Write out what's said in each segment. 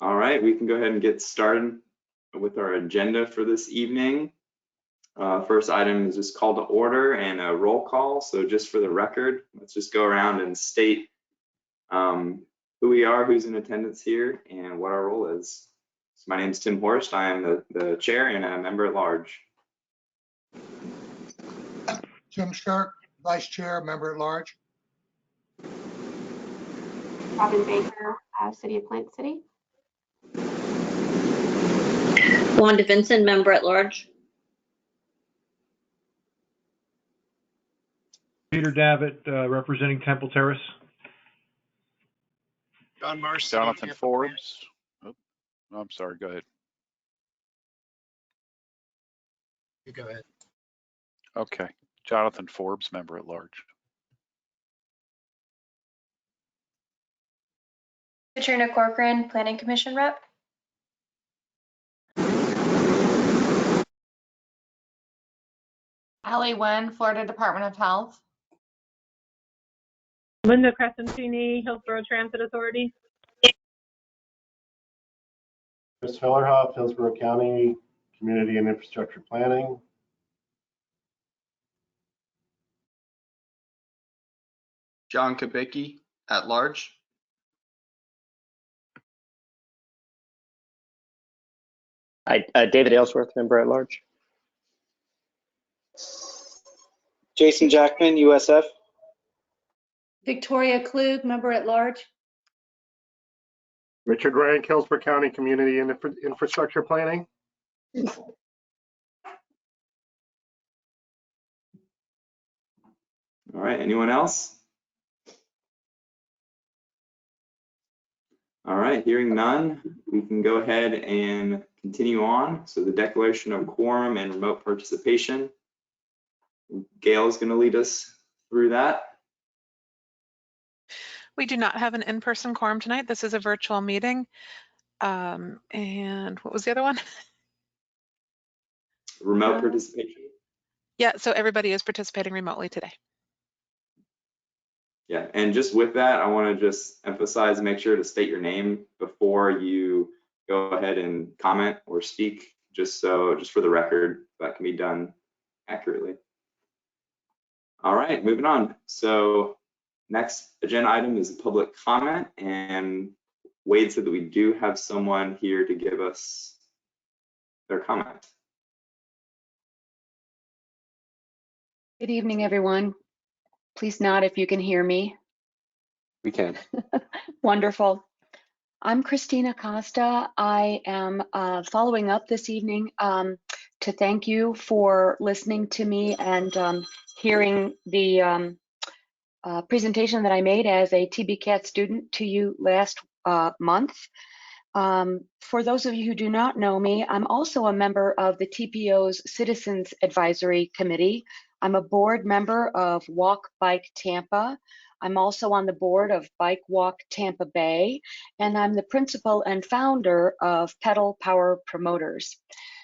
All right, we can go ahead and get started with our agenda for this evening. First item is just call to order and a roll call. So just for the record, let's just go around and state who we are, who's in attendance here, and what our role is. So my name is Tim Horst. I am the chair and a member at large. Jim Shark, vice chair, member at large. Robin Baker, City of Plant City. Wanda Vincent, member at large. Peter Davitt, representing Temple Terrace. John Marsh. Jonathan Forbes. Oh, I'm sorry, go ahead. You go ahead. Okay, Jonathan Forbes, member at large. Katrina Corcoran, Planning Commission rep. Ellie Wen, Florida Department of Health. Linda Crescentini, Hillsborough Transit Authority. Chris Hillerhoff, Hillsborough County Community and Infrastructure Planning. John Kubicki, at large. David Aylesworth, member at large. Jason Jackman, USF. Victoria Klug, member at large. Richard Rank, Hillsborough County Community and Infrastructure Planning. All right, anyone else? All right, hearing none, we can go ahead and continue on. So the declaration of quorum and remote participation. Gail is going to lead us through that. We do not have an in-person quorum tonight. This is a virtual meeting. And what was the other one? Remote participation. Yeah, so everybody is participating remotely today. Yeah, and just with that, I want to just emphasize, make sure to state your name before you go ahead and comment or speak, just for the record, that can be done accurately. All right, moving on. So next agenda item is public comment, and Wade said that we do have someone here to give us their comment. Good evening, everyone. Please nod if you can hear me. We can. Wonderful. I'm Christina Costa. I am following up this evening to thank you for listening to me and hearing the presentation that I made as a TB-CAT student to you last month. For those of you who do not know me, I'm also a member of the TPO's Citizens Advisory Committee. I'm a board member of Walk Bike Tampa. I'm also on the board of Bike Walk Tampa Bay, and I'm the principal and founder of Pedal Power Promoters.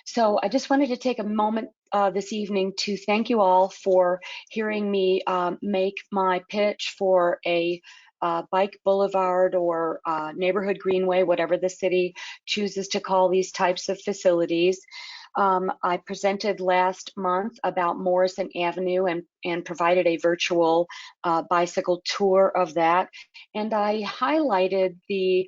So I just wanted to take a moment this evening to thank you all for hearing me make my pitch for a bike boulevard or neighborhood greenway, whatever the city chooses to call these types of facilities. I presented last month about Morrison Avenue and provided a virtual bicycle tour of that. And I highlighted the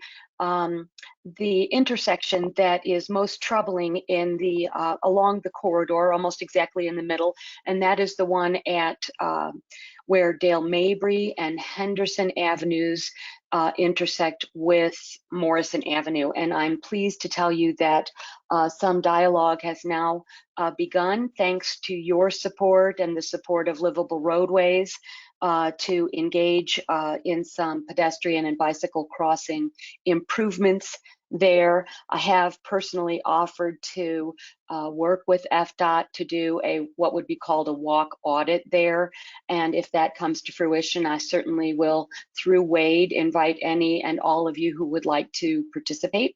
intersection that is most troubling in the along the corridor, almost exactly in the middle, and that is the one at where Dale Mabry and Henderson Avenues intersect with Morrison Avenue. And I'm pleased to tell you that some dialogue has now begun, thanks to your support and the support of Livable Roadways, to engage in some pedestrian and bicycle crossing improvements there. I have personally offered to work with Fdot to do what would be called a walk audit there. And if that comes to fruition, I certainly will, through Wade, invite any and all of you who would like to participate.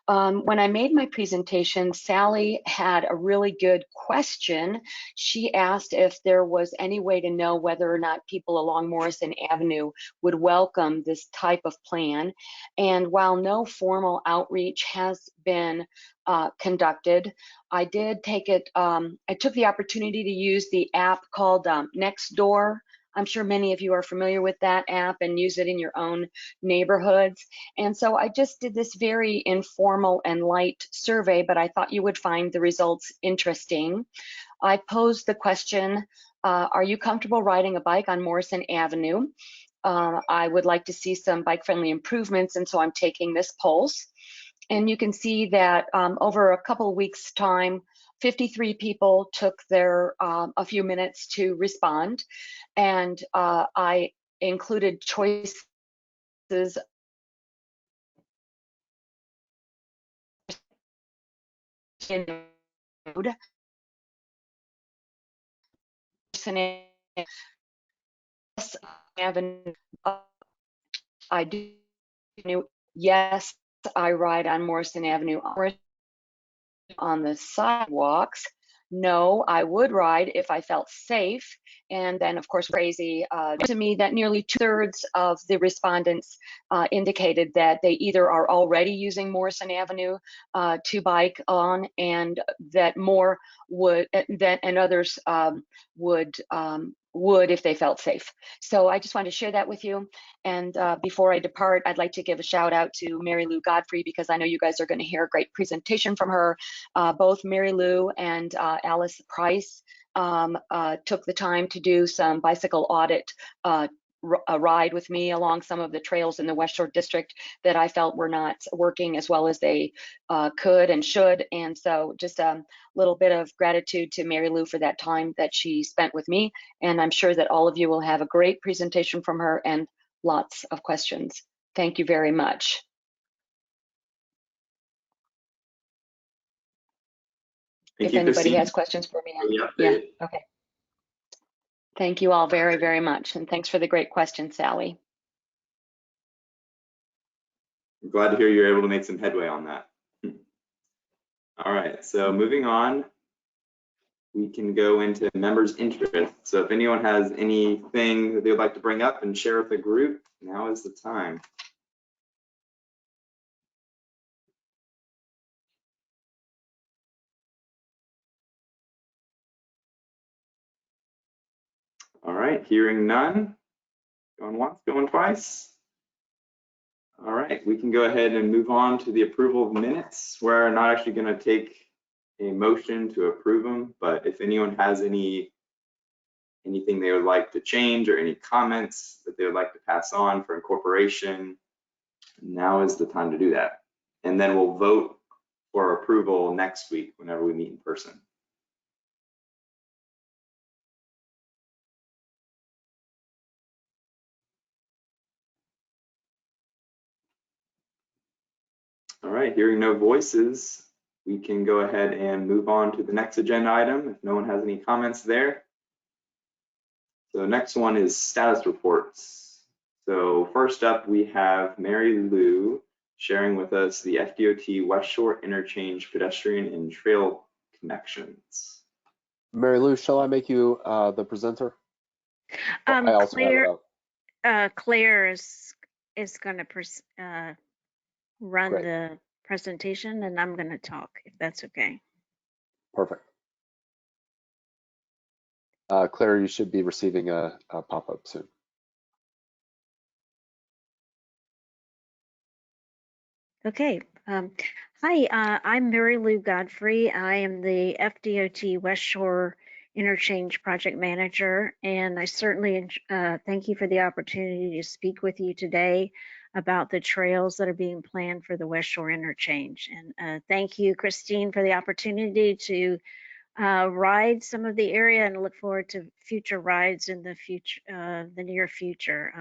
When I made my presentation, Sally had a really good question. She asked if there was any way to know whether or not people along Morrison Avenue would welcome this type of plan. And while no formal outreach has been conducted, I did take it, I took the opportunity to use the app called Nextdoor. I'm sure many of you are familiar with that app and use it in your own neighborhoods. And so I just did this very informal and light survey, but I thought you would find the results interesting. I posed the question, are you comfortable riding a bike on Morrison Avenue? I would like to see some bike-friendly improvements, and so I'm taking this pulse. And you can see that over a couple of weeks' time, 53 people took their a few minutes to respond, and I included choices in road. I do. Yes, I ride on Morrison Avenue on the sidewalks. No, I would ride if I felt safe. And then, of course, crazy to me that nearly 2/3 of the respondents indicated that they either are already using Morrison Avenue to bike on, and that more would, and others would if they felt safe. So I just wanted to share that with you. And before I depart, I'd like to give a shout out to Mary Lou Godfrey, because I know you guys are going to hear a great presentation from her. Both Mary Lou and Alice Price took the time to do some bicycle audit a ride with me along some of the trails in the Westshore district that I felt were not working as well as they could and should. And so just a little bit of gratitude to Mary Lou for that time that she spent with me. And I'm sure that all of you will have a great presentation from her and lots of questions. Thank you very much. Thank If you, anybody Christine, has questions for me. for the Yeah, update. okay. Thank you all very, very much. And thanks for the great question, Sally. I'm glad to hear you're able to make some headway on that. All right, so moving on, we can go into members' interest. So if anyone has anything that they'd like to bring up and share with the group, now is the time. All right, hearing none. Going once, going twice. All right, we can go ahead and move on to the approval of minutes. We're not actually going to take a motion to approve them, but if anyone has anything they would like to change or any comments that they would like to pass on for incorporation, now is the time to do that. And then we'll vote for approval next week whenever we meet in person. All right, hearing no voices, we can go ahead and move on to the next agenda item if no one has any comments there. So the next one is status reports. So first up, we have Mary Lou sharing with us the Fdot Westshore Interchange pedestrian and trail connections. Mary Lou, shall I make you the presenter? I also Claire is going to run Great. the presentation, and I'm going to talk, if that's okay. Perfect. Claire, you should be receiving a pop-up soon. Okay. Hi, I'm Mary Lou Godfrey. I am the Fdot Westshore Interchange Project Manager, and I certainly thank you for the opportunity to speak with you today about the trails that are being planned for the Westshore Interchange. And thank you, Christine, for the opportunity to ride some of the area and look forward to future rides in the future, the near future.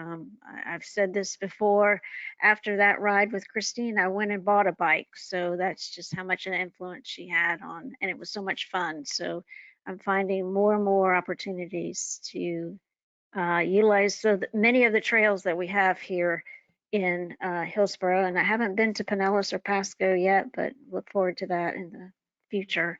I've said this before, after that ride with Christine, I went and bought a bike. So that's just how much an influence she had on, and it was so much fun. So I'm finding more and more opportunities to utilize so that many of the trails that we have here in Hillsborough, and I haven't been to Pinellas or Pasco yet, but look forward to that in the future.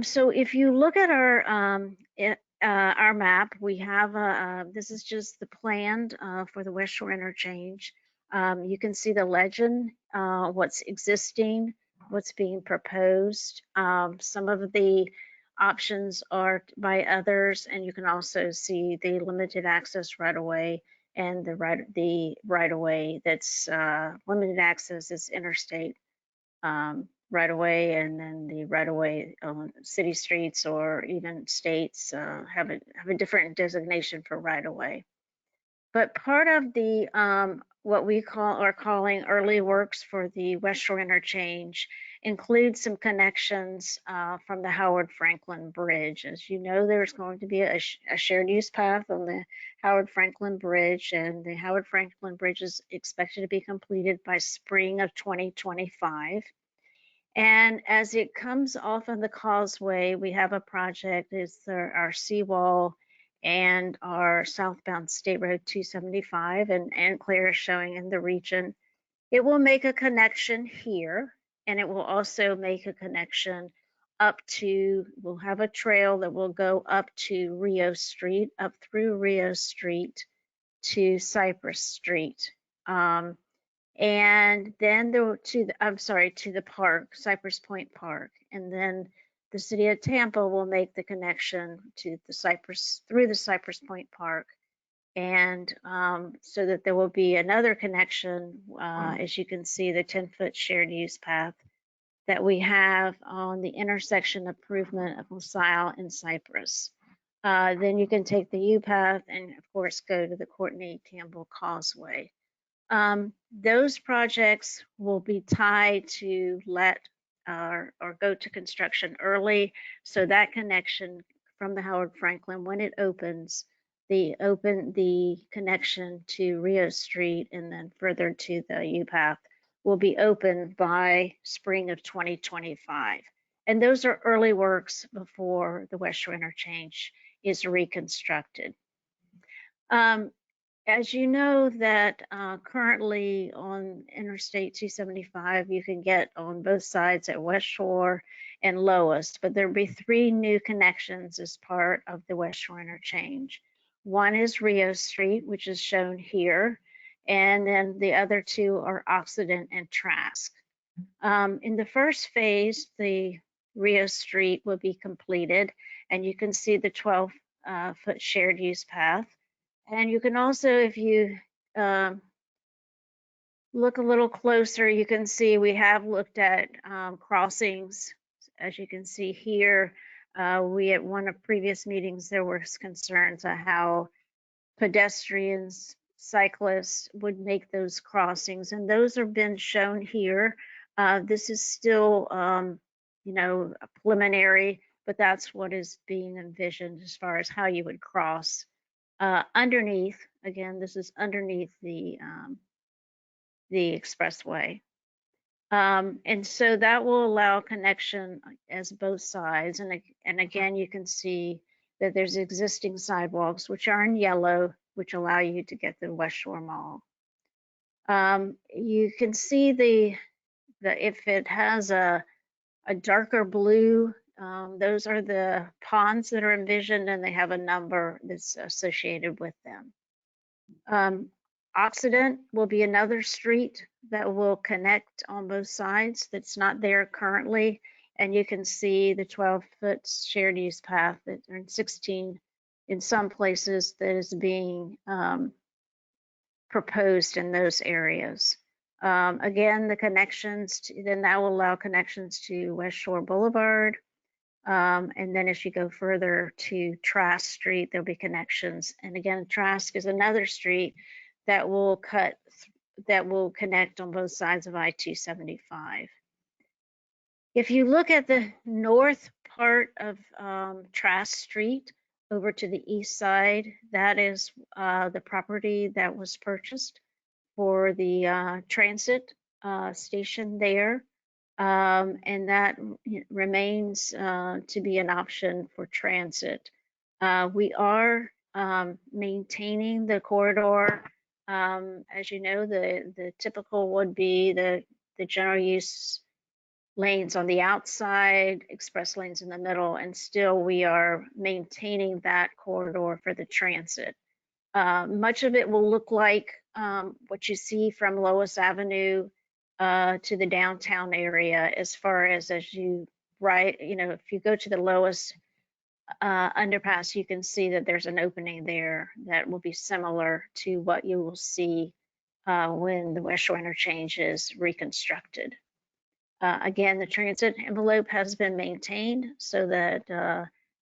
So if you look at our map, we have this is just the planned for the Westshore Interchange. You can see the legend, what's existing, what's being proposed. Some of the options are by others, and you can also see the limited access right of way and the right of way that's limited access is interstate right of way, and then the right of way on city streets or even states have a different designation for right of way. But part of the what we are calling early works for the Westshore Interchange includes some connections from the Howard Franklin Bridge. As you know, there's going to be a shared use path on the Howard Franklin Bridge, and the Howard Franklin Bridge is expected to be completed by spring of 2025. And as it comes off of the causeway, we have a project, it's our seawall and our southbound State Road 275, and Claire is showing in the region. It will make a connection here, and it will also make a connection up to, we'll have a trail that will go up to Rio Street, up through Rio Street to Cypress Street. And then to the park, Cypress Point Park, and then the city of Tampa will make the connection to through the Cypress Point Park, and so that there will be another connection, as you can see, the 10-foot shared use path that we have on the intersection improvement of LaSalle and Cypress. Then you can take the U path and of course go to the Courtney Campbell Causeway. Those projects will be tied to or go to construction early, so that connection from the Howard Franklin, when it opens, the connection to Rio Street and then further to the U-Path will be open by spring of 2025. And those are early works before the Westshore Interchange is reconstructed. As you know that currently on Interstate 275, you can get on both sides at Westshore and Lowest, but there'll be 3 new connections as part of the Westshore Interchange. One is Rio Street, which is shown here, and then the other 2 are Occident and Trask. In the first phase, the Rio Street will be completed, and you can see the 12-foot shared use path. And you can also, if you look a little closer, you can see we have looked at crossings. As you can see here, we at one of previous meetings, there were concerns of how pedestrians, cyclists would make those crossings, and those have been shown here. This is still, preliminary, but that's what is being envisioned as far as how you would cross. Underneath, again, this is underneath the expressway. And so that will allow connection as both sides. And again, you can see that there's existing sidewalks, which are in yellow, which allow you to get the Westshore Mall. You can see if it has a darker blue, those are the ponds that are envisioned, and they have a number that's associated with them. Occident will be another street that will connect on both sides that's not there currently, and you can see the 12-foot shared use path that are in 16 in some places that is being proposed in those areas. Again, the connections, then that will allow connections to Westshore Boulevard. And then as you go further to Trask Street, there'll be connections. And again, Trask is another street that will connect on both sides of I-275. If you look at the north part of Trask Street over to the east side, that is the property that was purchased for the transit station there. And that remains to be an option for transit. We are maintaining the corridor As you know, the typical would be the general use lanes on the outside, express lanes in the middle, and still we are maintaining that corridor for the transit. Much of it will look like what you see from Lois Avenue to the downtown area, as far as you if you go to the Lois underpass, you can see that there's an opening there that will be similar to what you will see when the Westshore Interchange is reconstructed. Again, the transit envelope has been maintained so that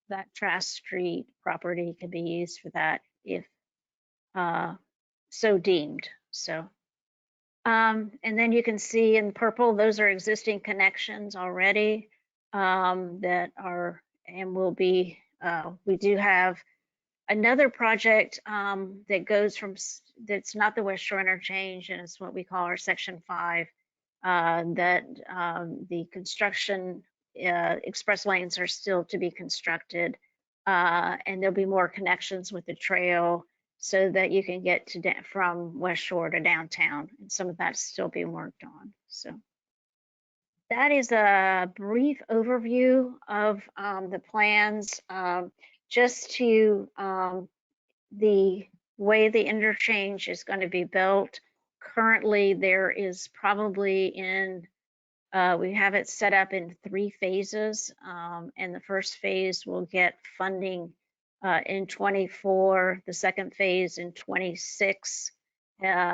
that Trask Street property can be used for that if so deemed. So, and then you can see in purple, those are existing connections already that are and will be. We do have another project that goes from, that's not the Westshore Interchange, and it's what we call our Section 5, that the construction express lanes are still to be constructed, and there'll be more connections with the trail so that you can get to from Westshore to downtown, and some of that's still being worked on. So that is a brief overview of the plans. Just to the way the interchange is going to be built. Currently, there is probably we have it set up in 3 phases, and the first phase will get funding in 24, the second phase in 26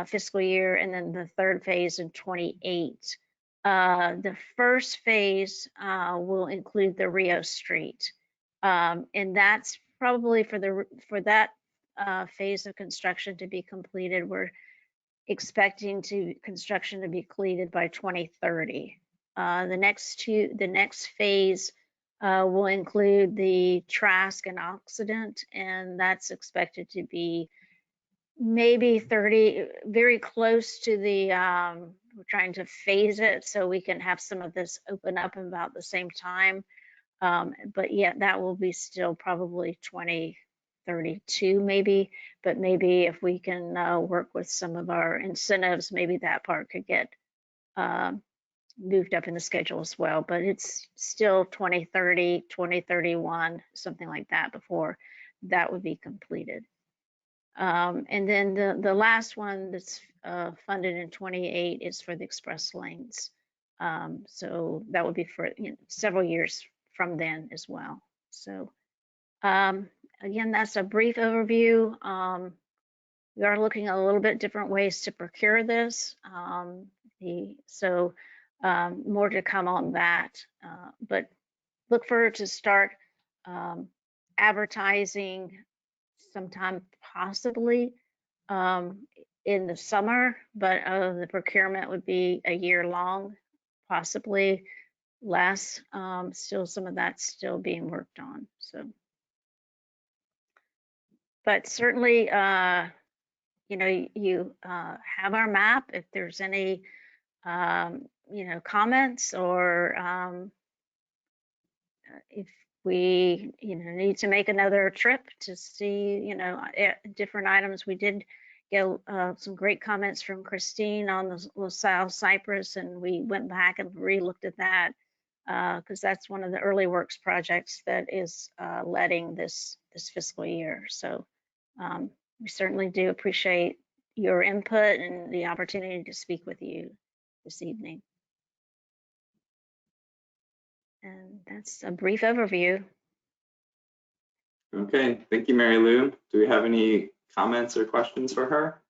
fiscal year, and then the third phase in 28. The first phase will include the Rio Street, and that's probably for that phase of construction to be completed. We're expecting construction to be completed by 2030. The next phase will include the Trask and Occident, and that's expected to be maybe 30, very close to the, we're trying to phase it so we can have some of this open up in about the same time. But yeah, that will be still probably 2032 maybe, but maybe if we can work with some of our incentives, maybe that part could get moved up in the schedule as well, but it's still 2030, 2031, something like that before that would be completed. And then the last one that's funded in 28 is for the express lanes. So that would be for several years from then as well. So again, that's a brief overview. We are looking at a little bit different ways to procure this. More to come on that, but look for it to start advertising sometime possibly in the summer, but the procurement would be a year long, possibly less. Still, some of that's still being worked on. So, but certainly, you have our map. If there's any, comments or if we, need to make another trip to see, different items. We did get some great comments from Christine on the LaSalle Cypress, and we went back and re-looked at that because that's one of the early works projects that is letting this fiscal year. So we certainly do appreciate your input and the opportunity to speak with you this evening. And that's a brief overview. Okay, thank you, Mary Lou. Do we have any comments or questions for her?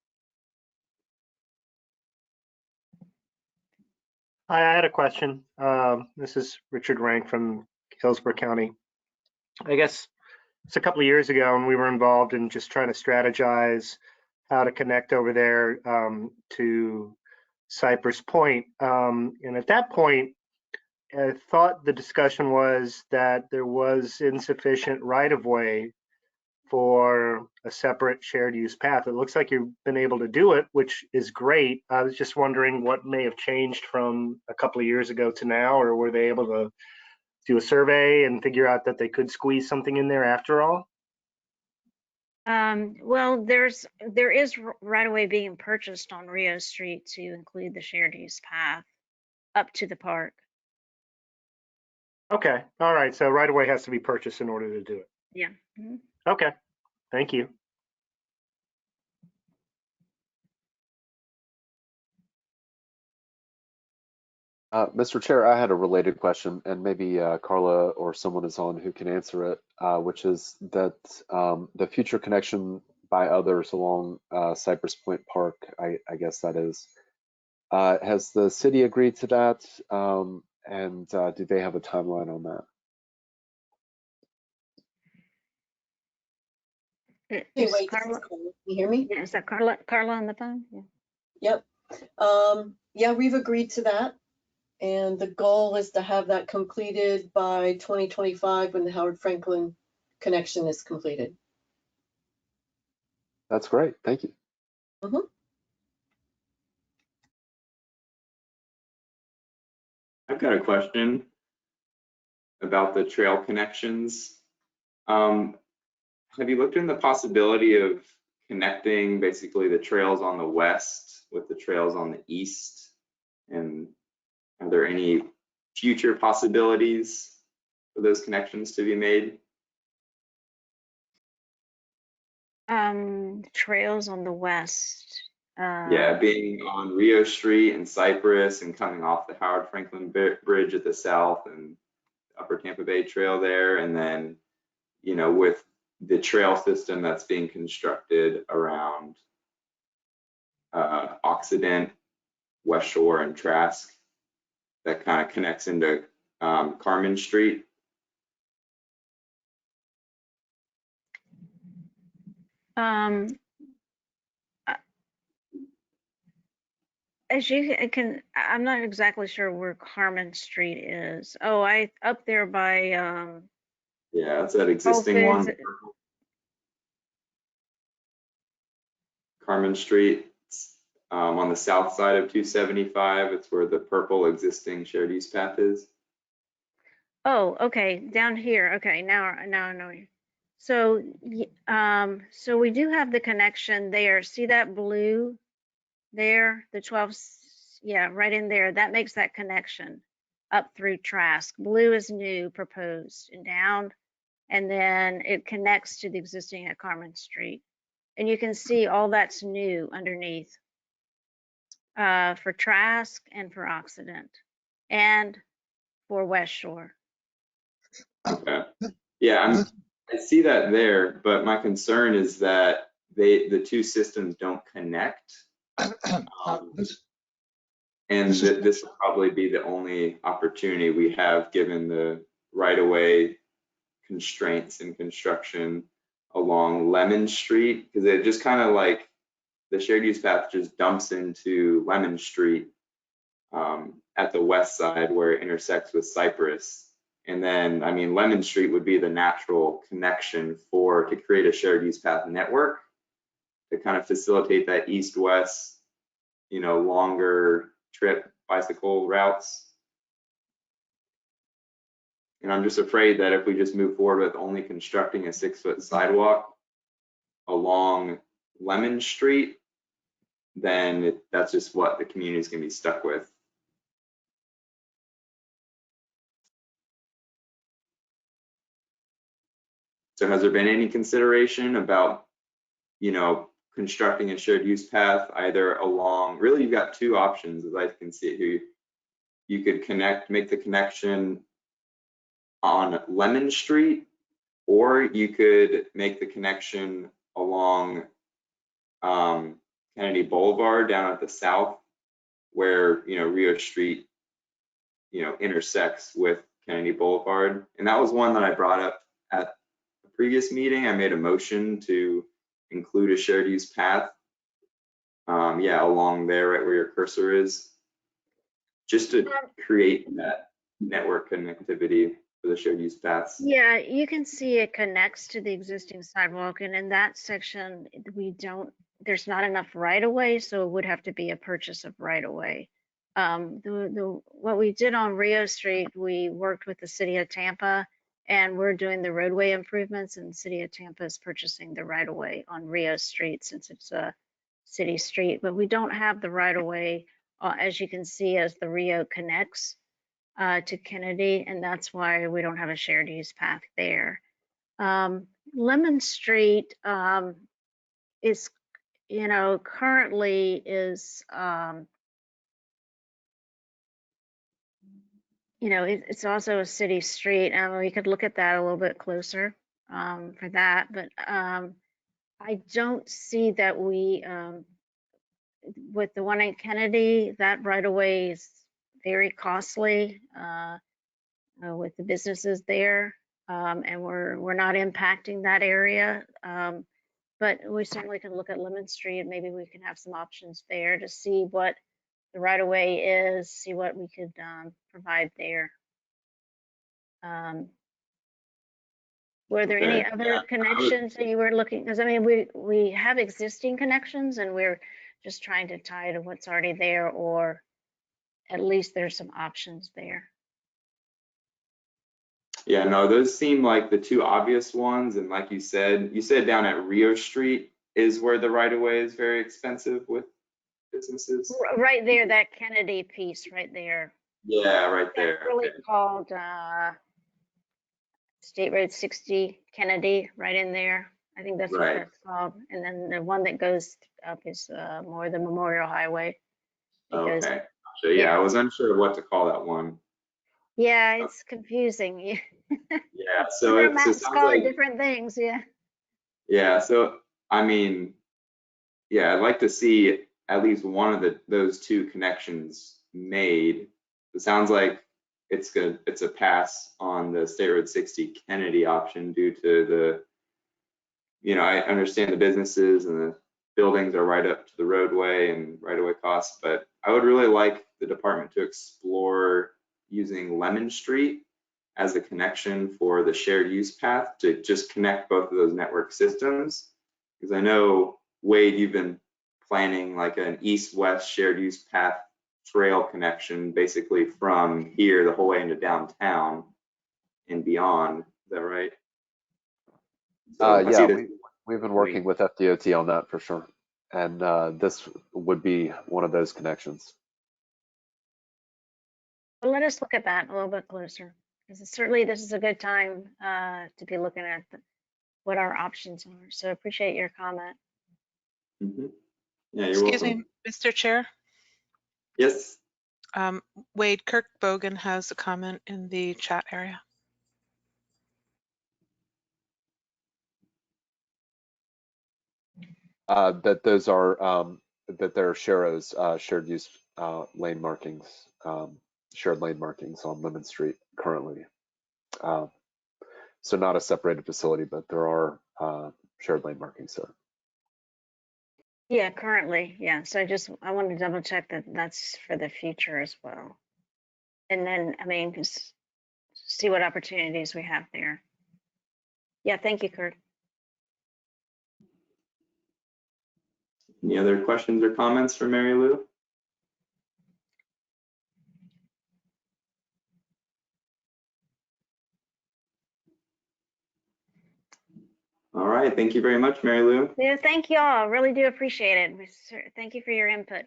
Hi, I had a question. This is Richard Rank from Hillsborough County. I guess it's a couple of years ago, and we were involved in just trying to strategize how to connect over there to Cypress Point. And at that point, I thought the discussion was that there was insufficient right-of-way for a separate shared use path. It looks like you've been able to do it, which is great. I was just wondering what may have changed from a couple of years ago to now, or were they able to do a survey and figure out that they could squeeze something in there after all? Well, there is right away being purchased on Rio Street to include the shared use path up to the park. Okay, all right, so right away has to be purchased in order to do it. Yeah. Mhm. Okay, thank you. Mr. Chair, I had a related question, and maybe Carla or someone is on who can answer it, which is that the future connection by others along Cypress Point Park, I guess that is, has the city agreed to that? And do they have a timeline on that? Is Hey, wait, Carla, can you hear me? yeah, is that Carla on the phone? Yeah. Yep. Yeah, we've agreed to that. And the goal is to have that completed by 2025 when the Howard Franklin connection is completed. That's great. Thank you. Mhm. I've got a question about the trail connections. Have you looked into the possibility of connecting basically the trails on the west with the trails on the east? And are there any future possibilities for those connections to be made? Trails on the west. Yeah, being on Rio Street and Cypress and coming off the Howard Franklin Bridge at the south and Upper Tampa Bay Trail there, and then, you know, with the trail system that's being constructed around Occident, Westshore, and Trask that kind of connects into Carmen Street. As you can, I'm not exactly sure where Carmen Street is. Oh, up there by Yeah, that's that existing one. Carmen Street, on the south side of 275. It's where the purple existing shared use path is. Oh, okay, down here. Okay, now I know. So, so we do have the connection there. See that blue there, the 12, yeah, right in there. That makes that connection up through Trask. Blue is new, proposed, and down, and then it connects to the existing at Carmen Street. And you can see all that's new underneath for Trask and for Occident and for Westshore. Okay. Yeah, I see that there, but my concern is that the two systems don't connect. And this will probably be the only opportunity we have given the right-of-way constraints in construction along Lemon Street, because it just kind of like the shared use path just dumps into Lemon Street at the west side where it intersects with Cypress. And then, I mean, Lemon Street would be the natural connection to create a shared use path network to kind of facilitate that east-west, you know, longer trip bicycle routes. And I'm just afraid that if we just move forward with only constructing a 6-foot sidewalk along Lemon Street, then that's just what the community is going to be stuck with. So has there been any consideration about, you know, constructing a shared use path either along, really you've got two options as I can see it here. You could make the connection on Lemon Street, or you could make the connection along Kennedy Boulevard down at the south where, you know, Rio Street, you know, intersects with Kennedy Boulevard. And that was one that I brought up at a previous meeting. I made a motion to include a shared use path. Yeah, along there, right where your cursor is, just to create that network connectivity for the shared use paths. Yeah, you can see it connects to the existing sidewalk, and in that section, there's not enough right of way, so it would have to be a purchase of right of way. What we did on Rio Street, we worked with the city of Tampa And we're doing the roadway improvements, and the city of Tampa is purchasing the right of way on Rio Street since it's a city street, but we don't have the right of way, as you can see, as the Rio connects to Kennedy, and that's why we don't have a shared use path there. Lemon Street is, currently is, it's also a city street. We could look at that a little bit closer for that, but I don't see that we, with the one in Kennedy, that right away is very costly with the businesses there, and we're not impacting that area. But we certainly can look at Lemon Street, and maybe we can have some options there to see what the right of way is, see what we could provide there. Were there any other connections that you were looking? Because I mean, we have existing connections, and we're just trying to tie to what's already there, or at least there's some options there. Yeah, no, those seem like the two obvious ones. And like you said down at Rio Street is where the right of way is very expensive with businesses. Right there, that Kennedy piece right there. Yeah, right there. It's really called State Road 60 Kennedy, right in there. I think that's what that's called. And then the one that goes up is more the Memorial Highway. Okay. So yeah, I was unsure what to call that one. Yeah, it's confusing. Yeah, so it sounds like different things. Yeah. Yeah, so I mean, yeah, I'd like to see at least one of those two connections made. It sounds like it's a pass on the State Road 60 Kennedy option due to the, I understand the businesses and the buildings are right up to the roadway and right-of-way costs, but I would really like the department to explore using Lemon Street as a connection for the shared use path to just connect both of those network systems. Because I know, Wade, you've been planning like an east-west shared use path trail connection basically from here the whole way into downtown and beyond. Is that right? So yeah, we've been working with FDOT on that for sure. And this would be one of those connections. Well, let us look at that a little bit closer, because certainly this is a good time to be looking at what our options are. So I appreciate your comment. Mm-hmm. Yeah, you're Excuse welcome. me, Mr. Chair. Yes. Wade, Kirk Bogan has a comment in the chat area. That those are that there are shared use lane markings, shared lane markings on Lemon Street currently. So not a separated facility, but there are shared lane markings there. Yeah, currently, yeah. So I want to double check that that's for the future as well. And then, I mean, just see what opportunities we have there. Yeah, thank you, Kurt. Any other questions or comments for Mary Lou? All right, thank you very much, Mary Lou. Yeah, thank you all. Really do appreciate it. Thank you for your input.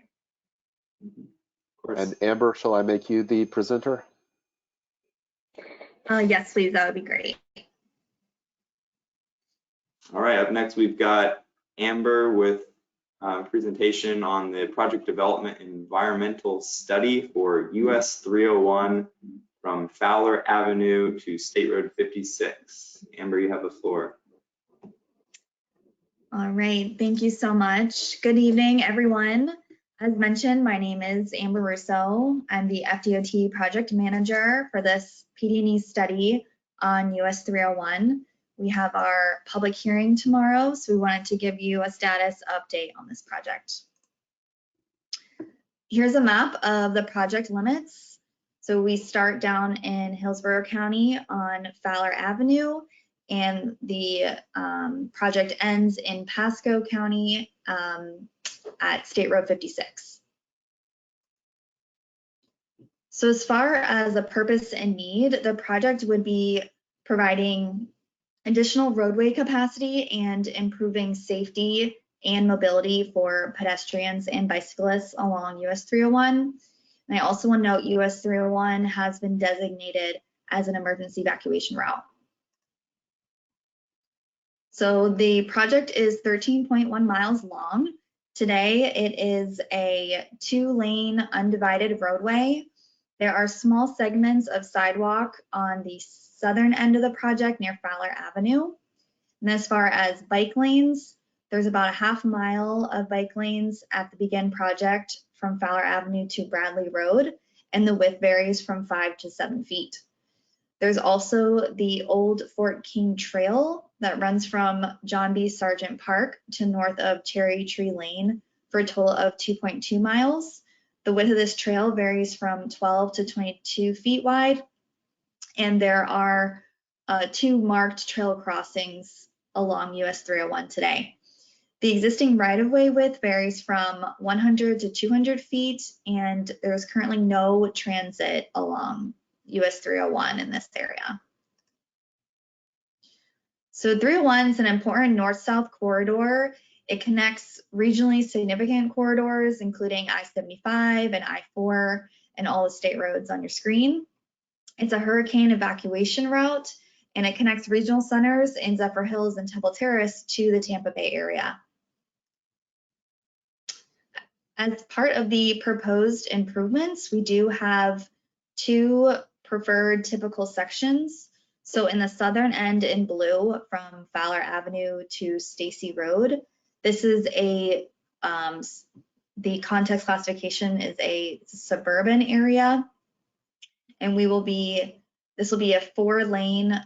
Of course. And Amber, shall I make you the presenter? Yes, please. That would be great. All right, up next we've got Amber with a presentation on the project development environmental study for US 301 from Fowler Avenue to State Road 56. Amber, you have the floor. All right, thank you so much. Good evening, everyone. As mentioned, my name is Amber Russo. I'm the FDOT project manager for this PD&E study on US 301. We have our public hearing tomorrow, so we wanted to give you a status update on this project. Here's a map of the project limits. So we start down in Hillsborough County on Fowler Avenue, and the project ends in Pasco County at State Road 56. So as far as the purpose and need, the project would be providing additional roadway capacity and improving safety and mobility for pedestrians and bicyclists along US 301. And I also want to note US 301 has been designated as an emergency evacuation route. So the project is 13.1 miles long. Today, it is a 2-lane undivided roadway. There are small segments of sidewalk on the southern end of the project near Fowler Avenue. And as far as bike lanes, there's about a half mile of bike lanes at the Begin project from Fowler Avenue to Bradley Road, and the width varies from 5 to 7 feet. There's also the Old Fort King Trail that runs from John B. Sargent Park to north of Cherry Tree Lane for a total of 2.2 miles. The width of this trail varies from 12 to 22 feet wide, and there are 2 marked trail crossings along US 301 today. The existing right-of-way width varies from 100 to 200 feet, and there's currently no transit along US 301 in this area. So 301 is an important north-south corridor. It connects regionally significant corridors, including I-75 and I-4 and all the state roads on your screen. It's a hurricane evacuation route, and it connects regional centers in Zephyr Hills and Temple Terrace to the Tampa Bay area. As part of the proposed improvements, we do have 2 preferred typical sections. So in the southern end in blue from Fowler Avenue to Stacy Road, this is a, the context classification is a suburban area. And this will be a 4-lane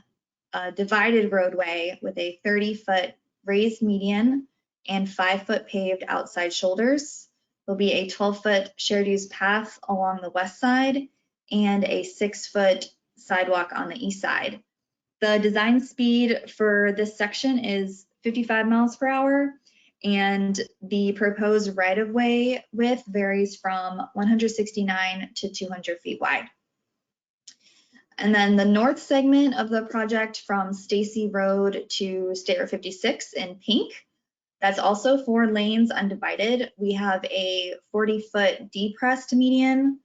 divided roadway with a 30-foot raised median and 5-foot paved outside shoulders. There'll be a 12-foot shared use path along the west side and a 6-foot sidewalk on the east side. The design speed for this section is 55 miles per hour, and the proposed right-of-way width varies from 169 to 200 feet wide. And then the north segment of the project from Stacy Road to State Road 56 in pink, that's also 4 lanes undivided. We have a 40-foot depressed median.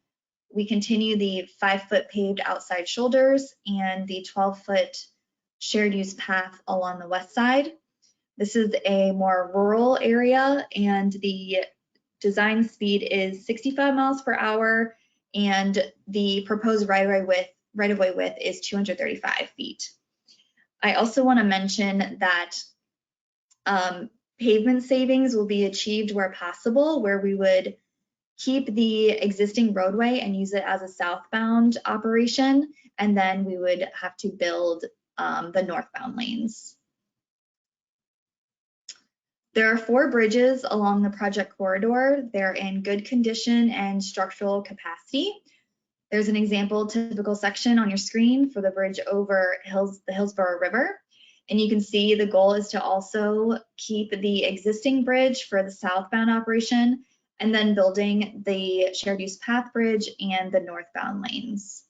We continue the 5-foot paved outside shoulders and the 12-foot shared use path along the west side. This is a more rural area, and the design speed is 65 miles per hour, and the proposed right-of-way width is 235 feet. I also want to mention that pavement savings will be achieved where possible, where we would keep the existing roadway and use it as a southbound operation, and then we would have to build the northbound lanes. There are 4 bridges along the project corridor. They're in good condition and structural capacity. There's an example typical section on your screen for the bridge over the Hillsborough River. And you can see the goal is to also keep the existing bridge for the southbound operation, and then building the shared use path bridge and the northbound lanes.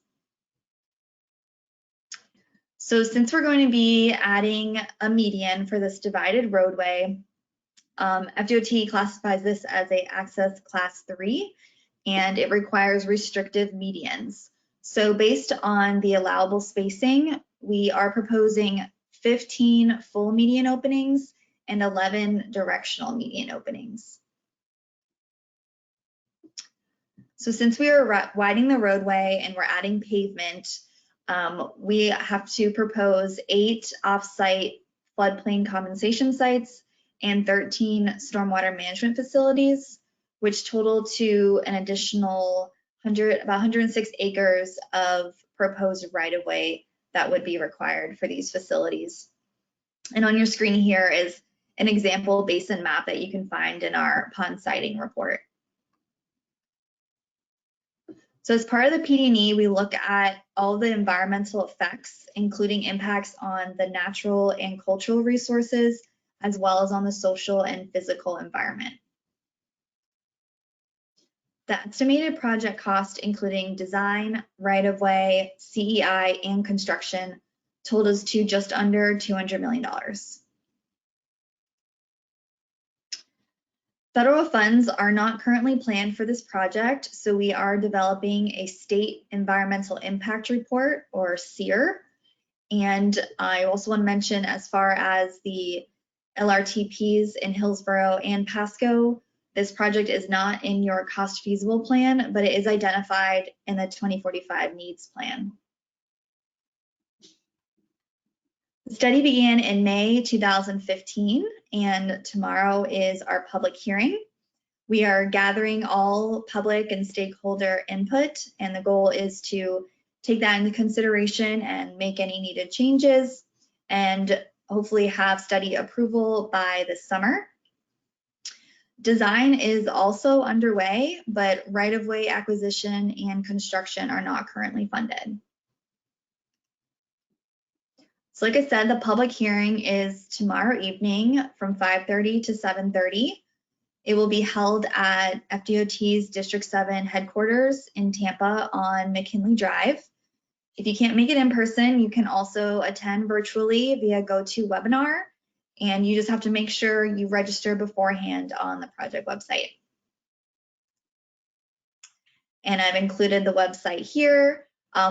So since we're going to be adding a median for this divided roadway, Fdot classifies this as a access class 3, and it requires restrictive medians. So based on the allowable spacing, we are proposing 15 full median openings and 11 directional median openings. So since we are widening the roadway and we're adding pavement, we have to propose 8 off-site floodplain compensation sites and 13 stormwater management facilities, which total to an additional about 106 acres of proposed right-of-way that would be required for these facilities. And on your screen here is an example basin map that you can find in our pond siting report. So as part of the PD&E, we look at all the environmental effects, including impacts on the natural and cultural resources, as well as on the social and physical environment. The estimated project cost, including design, right-of-way, CEI, and construction, totals to just under $200 million. Federal funds are not currently planned for this project, so we are developing a state environmental impact report, or SEER. And I also want to mention, as far as the LRTPs in Hillsborough and Pasco, this project is not in your cost feasible plan, but it is identified in the 2045 needs plan. The study began in May 2015, and tomorrow is our public hearing. We are gathering all public and stakeholder input, and the goal is to take that into consideration and make any needed changes, and hopefully have study approval by this summer. Design is also underway, but right-of-way acquisition and construction are not currently funded. So like I said, the public hearing is tomorrow evening from 5:30 to 7:30. It will be held at FDOT's District 7 headquarters in Tampa on McKinley Drive. If you can't make it in person, you can also attend virtually via GoToWebinar, and you just have to make sure you register beforehand on the project website. And I've included the website here.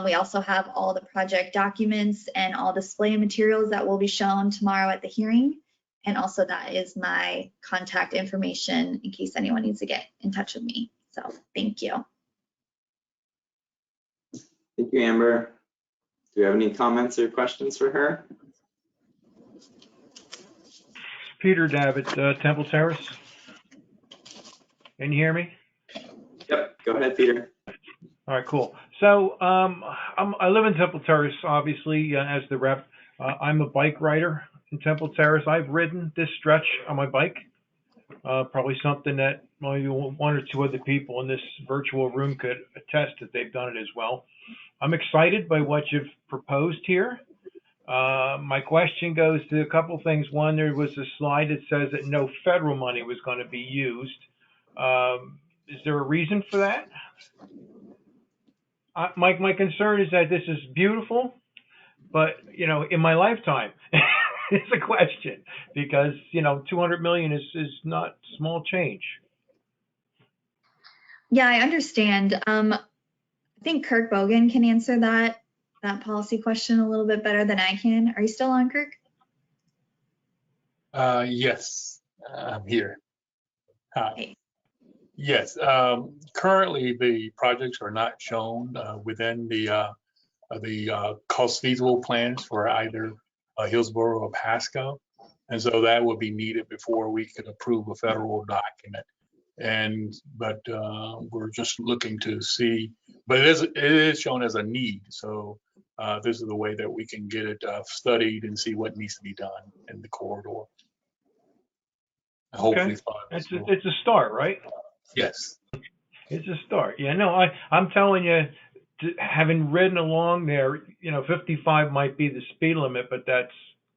We also have all the project documents and all display materials that will be shown tomorrow at the hearing. And also that is my contact information in case anyone needs to get in touch with me. So thank you. Thank you, Amber. Do you have any comments or questions for her? Peter Davitt, Temple Terrace. Can you hear me? Yep, go ahead, Peter. All right, cool. So I live in Temple Terrace, obviously, as the rep. I'm a bike rider in Temple Terrace. I've ridden this stretch on my bike. Probably something that maybe one or two other people in this virtual room could attest that they've done it as well. I'm excited by what you've proposed here. My question goes to a couple things. One, there was a slide that says that no federal money was going to be used. Is there a reason for that? My concern is that this is beautiful, but, you know, in my lifetime, it's a question because, you know, 200 million is not small change. Yeah, I understand. I think Kirk Bogan can answer that policy question a little bit better than I can. Are you still on, Kirk? Yes, I'm here. Hey. Yes, currently the projects are not shown within the cost feasible plans for either Hillsborough or Pasco. And so that would be needed before we could approve a federal document. But we're just looking to see, but it is shown as a need. So this is the way that we can get it studied and see what needs to be done in the corridor. Hopefully, okay. It's a start, right? Yes. It's a start. Yeah, no, I'm telling you, having ridden along there, you know, 55 might be the speed limit, but that's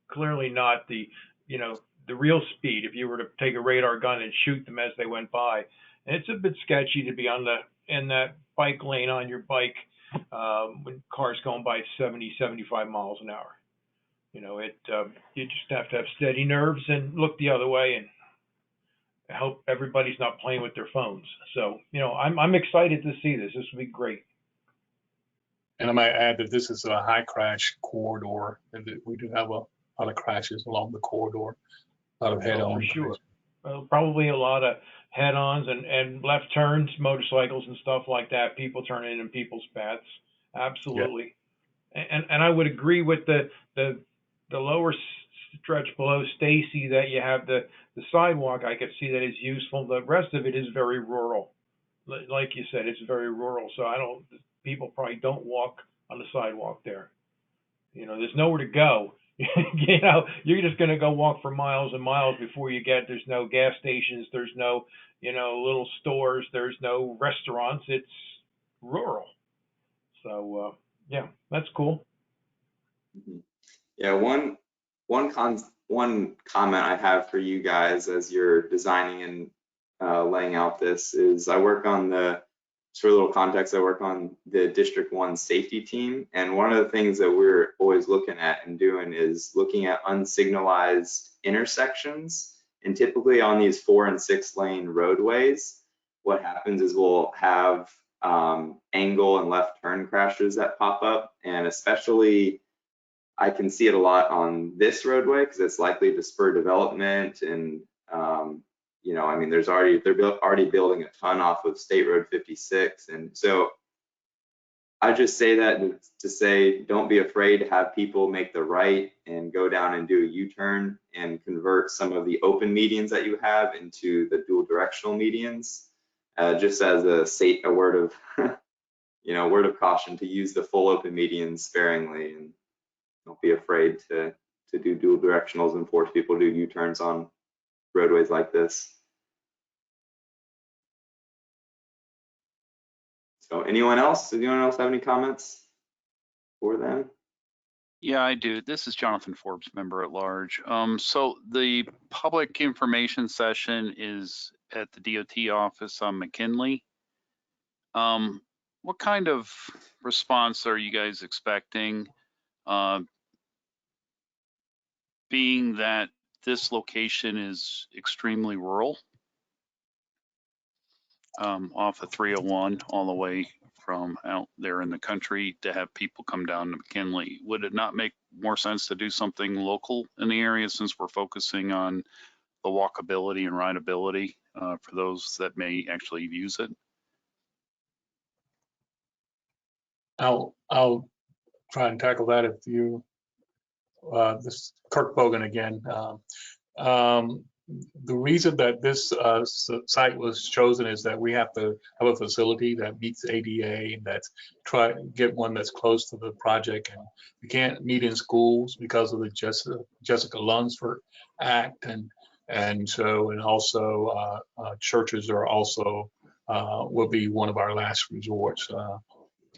clearly not the, you know, the real speed if you were to take a radar gun and shoot them as they went by. And it's a bit sketchy to be in that bike lane on your bike when cars going by 70, 75 miles an hour. You know, you just have to have steady nerves and look the other way and I hope everybody's not playing with their phones. So, you know, I'm excited to see this. This will be great. And I might add that this is a high crash corridor, and that we do have a lot of crashes along the corridor, a lot of head-on. For sure. Probably a lot of head-ons and left turns, motorcycles and stuff like that. People turning in people's paths. Absolutely. Yeah. And I would agree with the lower stretch below Stacy that you have the sidewalk. I could see that is useful. The rest of it is very rural. Like you said, it's very rural. So people probably don't walk on the sidewalk there. You know, there's nowhere to go. You know, you're just going to go walk for miles and miles before you there's no gas stations. There's no, you know, little stores. There's no restaurants. It's rural. So, yeah, that's cool. Yeah, one comment I have for you guys as you're designing and laying out this is I work on the just for a little context, I work on the District 1 safety team, and one of the things that we're always looking at and doing is looking at unsignalized intersections. And typically on these 4 and 6 lane roadways, what happens is we'll have angle and left turn crashes that pop up, and especially I can see it a lot on this roadway because it's likely to spur development, and you know, I mean, they're already building a ton off of State Road 56, and so I just say that to say don't be afraid to have people make the right and go down and do a U-turn and convert some of the open medians that you have into the dual directional medians, just as a word of you know, word of caution to use the full open medians sparingly, and don't be afraid to do dual directionals and force people to do U-turns on roadways like this. So anyone else? Does anyone else have any comments for them? Yeah, I do. This is Jonathan Forbes, member at large. So the public information session is at the DOT office on McKinley. What kind of response are you guys expecting? Being that this location is extremely rural, off of 301 all the way from out there in the country, to have people come down to McKinley. Would it not make more sense to do something local in the area, since we're focusing on the walkability and rideability for those that may actually use it? I'll try and tackle that if you, this is Kirk Bogan again. The reason that this site was chosen is that we have to have a facility that meets ADA, and that's try get one that's close to the project. And we can't meet in schools because of the Jessica Lunsford Act, and also churches are also will be one of our last resorts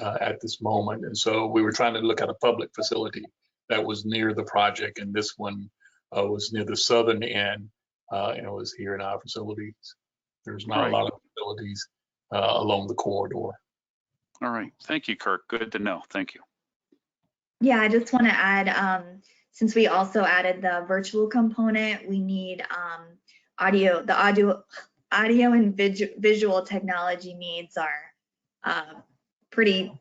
at this moment. And so we were trying to look at a public facility that was near the project, and this one was near the southern end. And it was here in our facilities. There's not a lot of facilities along the corridor. All right, thank you, Kirk. Good to know. Thank you. Yeah, I just want to add, since we also added the virtual component, we need audio and visual technology needs are pretty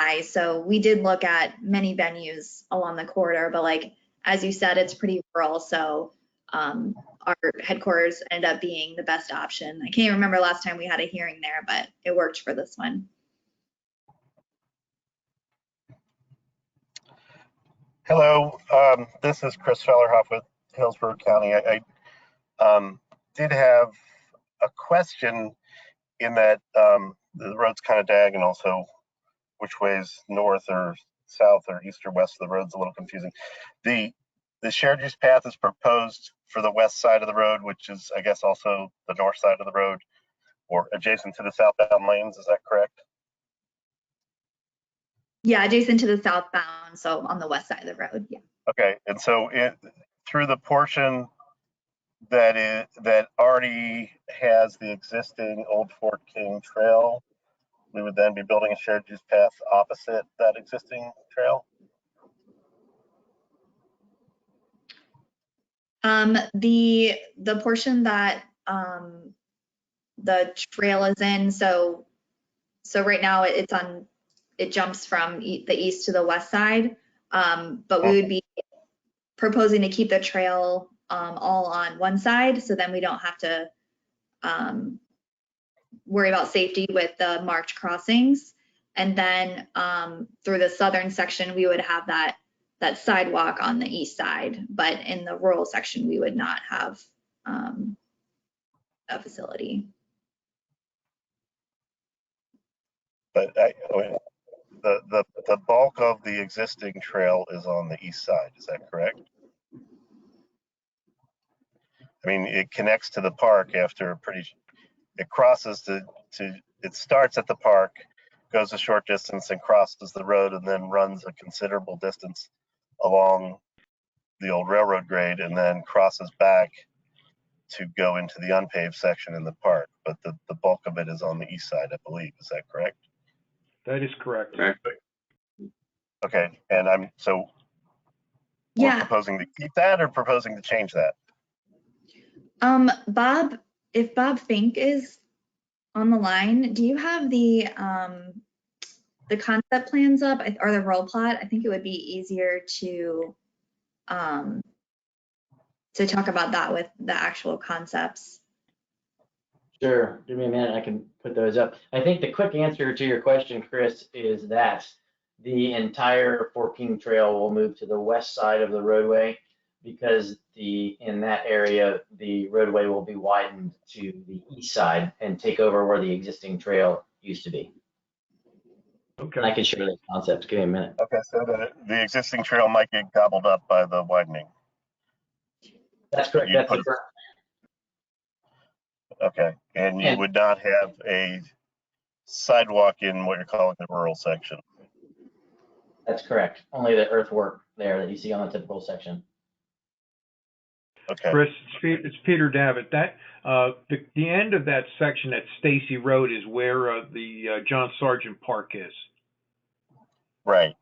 high. So we did look at many venues along the corridor, but like, as you said, it's pretty rural. So our headquarters ended up being the best option. I can't remember last time we had a hearing there, but it worked for this one. Hello, this is Chris Fowler with Hillsborough County. I did have a question in that the road's kind of diagonal, so which way is north or south or east or west of the road's a little confusing. The shared use path is proposed for the west side of the road, which is, I guess, also the north side of the road, or adjacent to the southbound lanes. Is that correct? Yeah, adjacent to the southbound, so on the west side of the road. Yeah. Okay, and so through the portion that already has the existing Old Fort King Trail, we would then be building a shared use path opposite that existing trail. The portion that the trail is in, so right now it jumps from the east to the west side, but we would be proposing to keep the trail all on one side, so then we don't have to worry about safety with the marked crossings. And then through the southern section, we would have that sidewalk on the east side, but in the rural section, we would not have a facility. But the bulk of the existing trail is on the east side. Is that correct? I mean, it connects to the park after it crosses it starts at the park, goes a short distance and crosses the road, and then runs a considerable distance along the old railroad grade, and then crosses back to go into the unpaved section in the park, but the bulk of it is on the east side, I believe. Is that correct? That is correct. Okay, and we're Yeah. proposing to keep that or proposing to change that? Bob, if Bob Fink is on the line, do you have the concept plans up or the roll plot? I think it would be easier to talk about that with the actual concepts. Sure, give me a minute, I can put those up. I think the quick answer to your question, Chris, is that the entire Fort King Trail will move to the west side of the roadway because in that area, the roadway will be widened to the east side and take over where the existing trail used to be. Okay. And I can share the concepts, give me a minute. Okay, so the existing trail might get gobbled up by the widening. That's correct, that's the correct. Okay, and you would not have a sidewalk in what you're calling the rural section. That's correct. Only the earthwork there that you see on the typical section. Okay. Chris, it's Peter Davitt. That the end of that section at Stacy Road is where the John Sargent Park is. Right.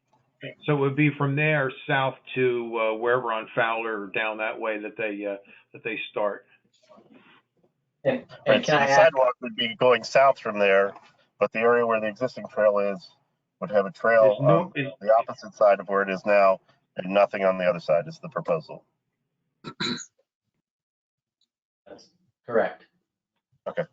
So it would be from there south to wherever on Fowler or down that way that they start. And right, so the sidewalk would be going south from there, but the area where the existing trail is would have a trail on the opposite side of where it is now, and nothing on the other side is the proposal. That's correct. Okay.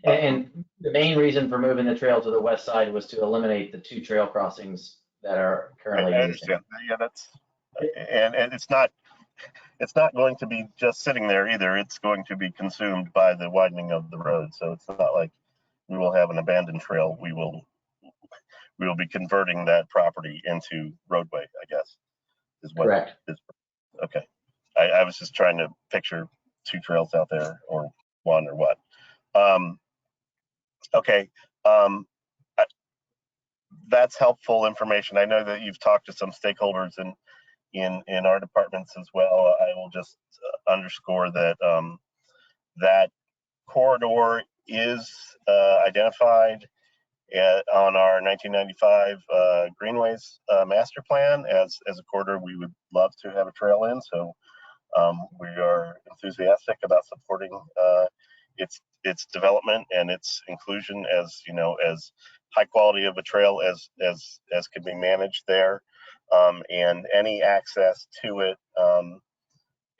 And the main reason for moving the trail to the west side was to eliminate the 2 trail crossings that are currently I used. understand. Yeah, that's and it's not going to be just sitting there either. It's going to be consumed by the widening of the road. So it's not like we will have an abandoned trail. We will be converting that property into roadway, I guess, is what Correct. is. Okay. I was just trying to picture 2 trails out there or 1 or what. Okay. That's helpful information. I know that you've talked to some stakeholders in our departments as well. I will just underscore that that corridor is identified on our 1995 Greenways master plan as a corridor we would love to have a trail in. So we are enthusiastic about supporting its development and its inclusion as as high quality of a trail as can be managed there, and any access to it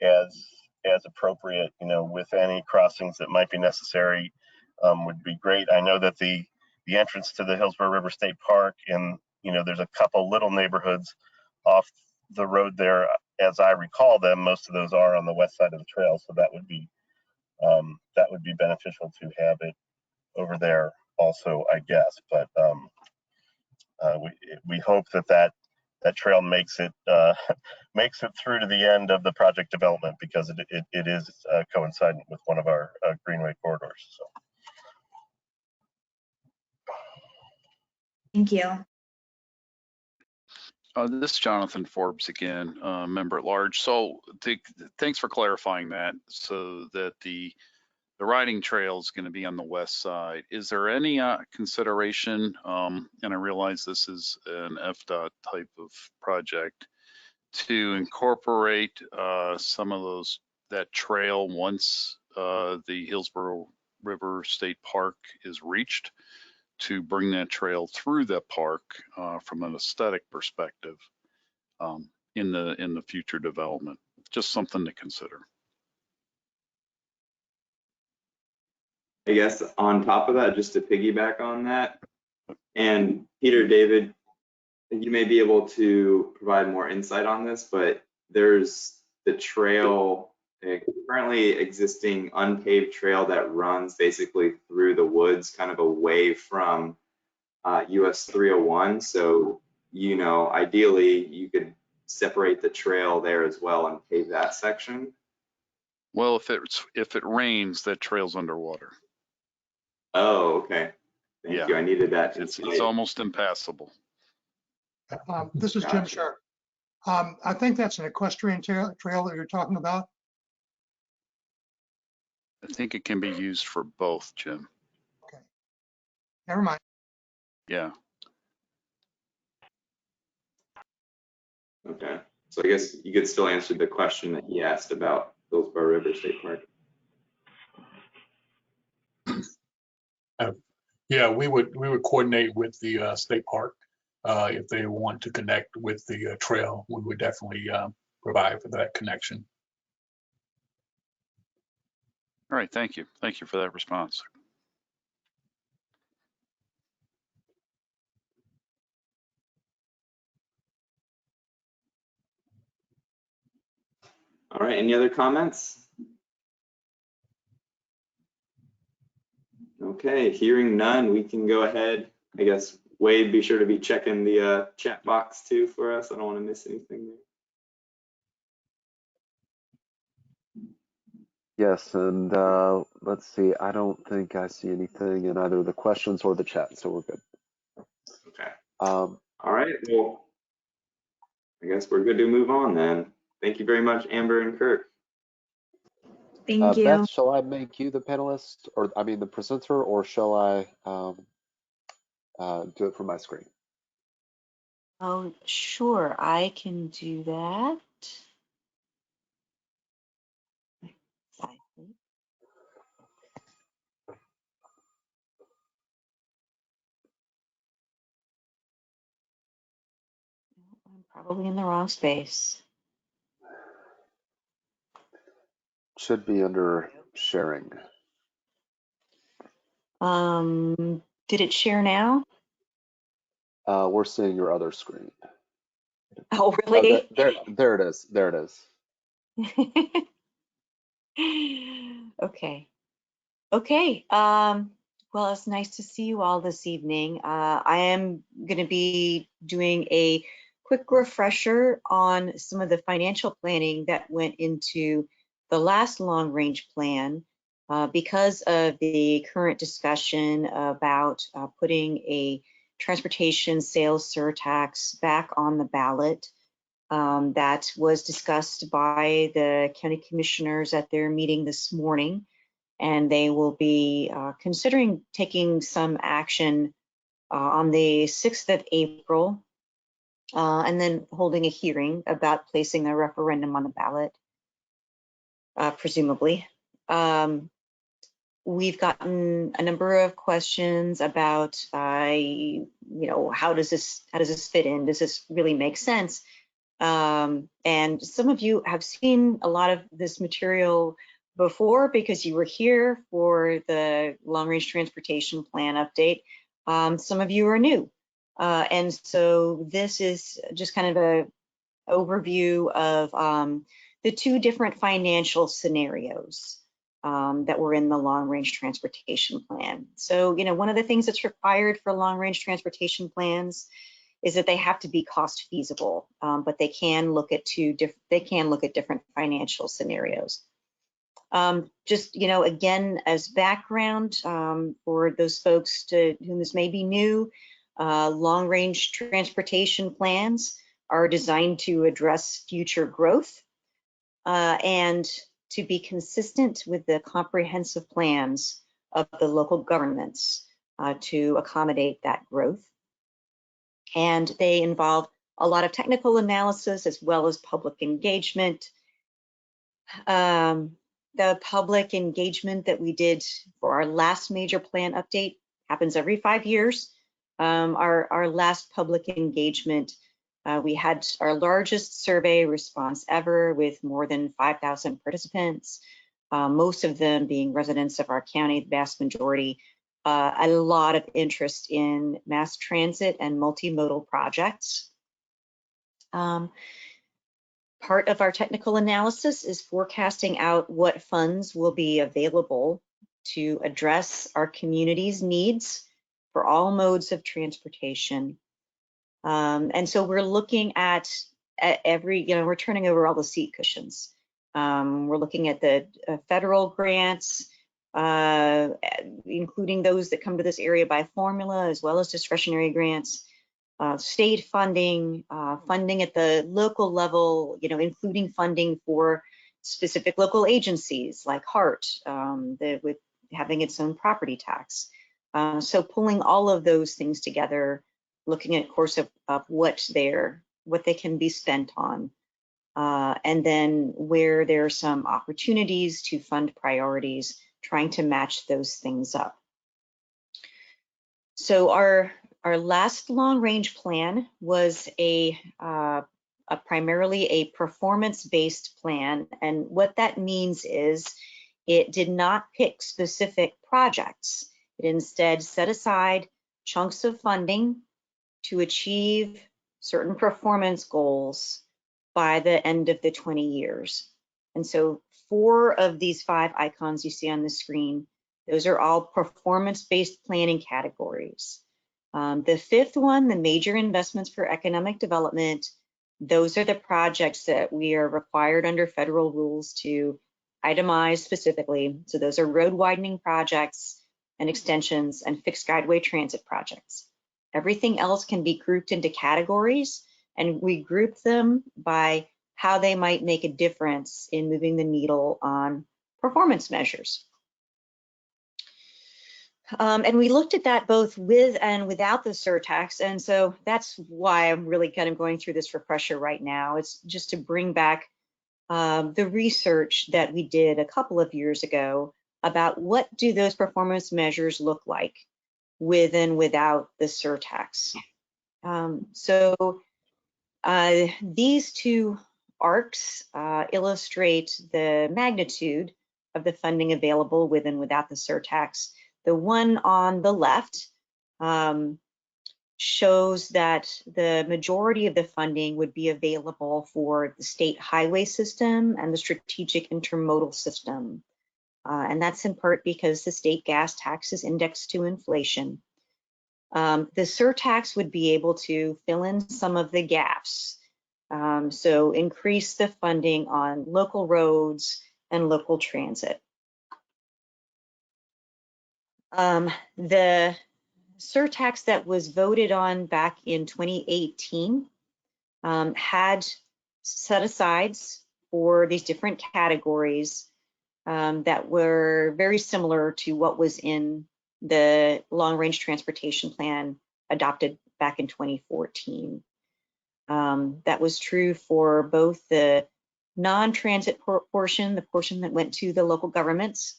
as appropriate, with any crossings that might be necessary, would be great. I know that the entrance to the Hillsborough River State Park, and there's a couple little neighborhoods off the road there, as I recall them. Most of those are on the west side of the trail, so that would be beneficial to have it over there also, I guess. But we hope that trail makes it through to the end of the project development, because it is coincident with one of our Greenway corridors. So. Thank you. This is Jonathan Forbes again, member at large. So thanks for clarifying that, so that the riding trail is going to be on the west side. Is there any consideration, and I realize this is an Fdot type of project, to incorporate some of that trail once the Hillsborough River State Park is reached, to bring that trail through the park from an aesthetic perspective in the future development? Just something to consider. I guess on top of that, just to piggyback on that, and Peter, David, you may be able to provide more insight on this, but there's the trail, a currently existing unpaved trail that runs basically through the woods, kind of away from US 301. So, ideally you could separate the trail there as well and pave that section. Well, if it rains, that trail's underwater. Oh, okay. Thank you. I needed that. It's almost impassable. This is Jim Sharp. I think that's an equestrian trail that you're talking about. I think it can be used for both, Jim. Never mind. Yeah. Okay, so I guess you could still answer the question that he asked about Hillsborough River State Park. Yeah, we would coordinate with the state park if they want to connect with the trail. We would definitely provide for that connection. All right, thank you. Thank you for that response. All right, any other comments? Okay, hearing none, we can go ahead. I guess Wade, be sure to be checking the chat box too for us. I don't want to miss anything there. Yes, and let's see. I don't think I see anything in either the questions or the chat, so we're good. Okay. All right. Well, I guess we're good to move on then. Thank you very much, Amber and Kirk. Thank you. Beth, shall I make you the panelist, or I mean the presenter, or shall I do it from my screen? Oh, sure, I can do that. I'm probably in the wrong space. Should be under sharing. Did it share now? We're seeing your other screen. Oh, really? There it is. There it is. Okay. Okay. Well, it's nice to see you all this evening. I am going to be doing a quick refresher on some of the financial planning that went into the last long-range plan because of the current discussion about putting a transportation sales surtax back on the ballot. That was discussed by the county commissioners at their meeting this morning, and they will be considering taking some action on the 6th of April, and then holding a hearing about placing a referendum on the ballot, presumably. We've gotten a number of questions about, you know, how does this fit in? Does this really make sense? And some of you have seen a lot of this material before because you were here for the long-range transportation plan update. Some of you are new. And so this is just kind of an overview of the two different financial scenarios that were in the long-range transportation plan. So, you know, one of the things that's required for long-range transportation plans is that they have to be cost feasible, but they can look at different financial scenarios. Just, you know, again, as background for those folks to whom this may be new, long-range transportation plans are designed to address future growth and to be consistent with the comprehensive plans of the local governments to accommodate that growth. And they involve a lot of technical analysis as well as public engagement. The public engagement that we did for our last major plan update happens every 5 years. Our last public engagement, we had our largest survey response ever with more than 5,000 participants, most of them being residents of our county, the vast majority. A lot of interest in mass transit and multimodal projects. Part of our technical analysis is forecasting out what funds will be available to address our community's needs for all modes of transportation. And so we're looking at every, you know, we're turning over all the seat cushions. We're looking at the federal grants, including those that come to this area by formula, as well as discretionary grants, state funding, funding at the local level, you know, including funding for specific local agencies like HART, with having its own property tax. So pulling all of those things together, looking at course of what they can be spent on, and then where there are some opportunities to fund priorities, trying to match those things up. So our last long range plan was primarily a performance-based plan, and what that means is it did not pick specific projects. It instead set aside chunks of funding to achieve certain performance goals by the end of the 20 years. And so 4 of these 5 icons you see on the screen, those are all performance-based planning categories. The 5th one, the major investments for economic development, those are the projects that we are required under federal rules to itemize specifically. So those are road widening projects and extensions and fixed guideway transit projects. Everything else can be grouped into categories, and we group them by how they might make a difference in moving the needle on performance measures. And we looked at that both with and without the surtax, and so that's why I'm really kind of going through this refresher right now. It's just to bring back the research that we did a couple of years ago about what do those performance measures look like with and without the surtax. These 2 arcs illustrate the magnitude of the funding available with and without the surtax. The one on the left shows that the majority of the funding would be available for the state highway system and the strategic intermodal system. And that's in part because the state gas tax is indexed to inflation. The surtax would be able to fill in some of the gaps. So increase the funding on local roads and local transit. The surtax that was voted on back in 2018 had set-asides for these different categories that were very similar to what was in the long-range transportation plan adopted back in 2014. That was true for both the non-transit portion, the portion that went to the local governments,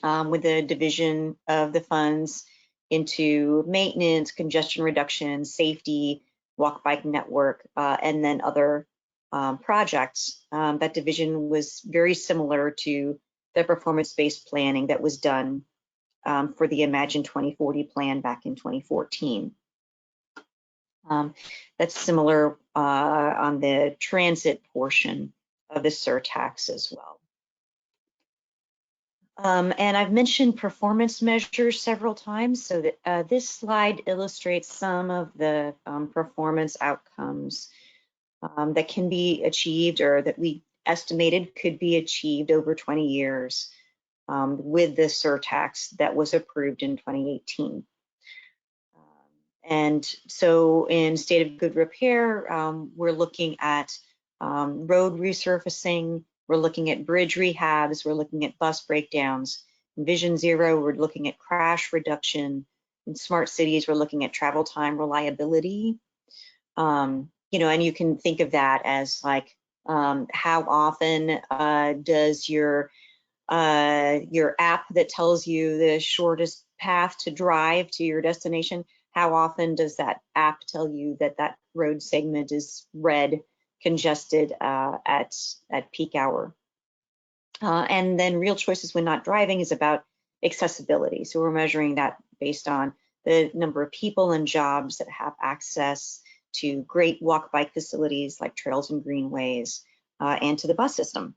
with the division of the funds into maintenance, congestion reduction, safety, walk-bike network, and then other projects. That division was very similar to the performance-based planning that was done for the Imagine 2040 plan back in 2014. That's similar on the transit portion of the surtax as well. And I've mentioned performance measures several times, so that this slide illustrates some of the performance outcomes that can be achieved, or that we estimated could be achieved over 20 years with the surtax that was approved in 2018. And so in state of good repair, we're looking at road resurfacing, we're looking at bridge rehabs, we're looking at bus breakdowns. In Vision Zero, we're looking at crash reduction. In smart cities, we're looking at travel time reliability. And you can think of that as like, how often does your app that tells you the shortest path to drive to your destination, how often does that app tell you that that road segment is red, congested at peak hour? And then real choices when not driving is about accessibility. So we're measuring that based on the number of people and jobs that have access to great walk-bike facilities like trails and greenways, and to the bus system.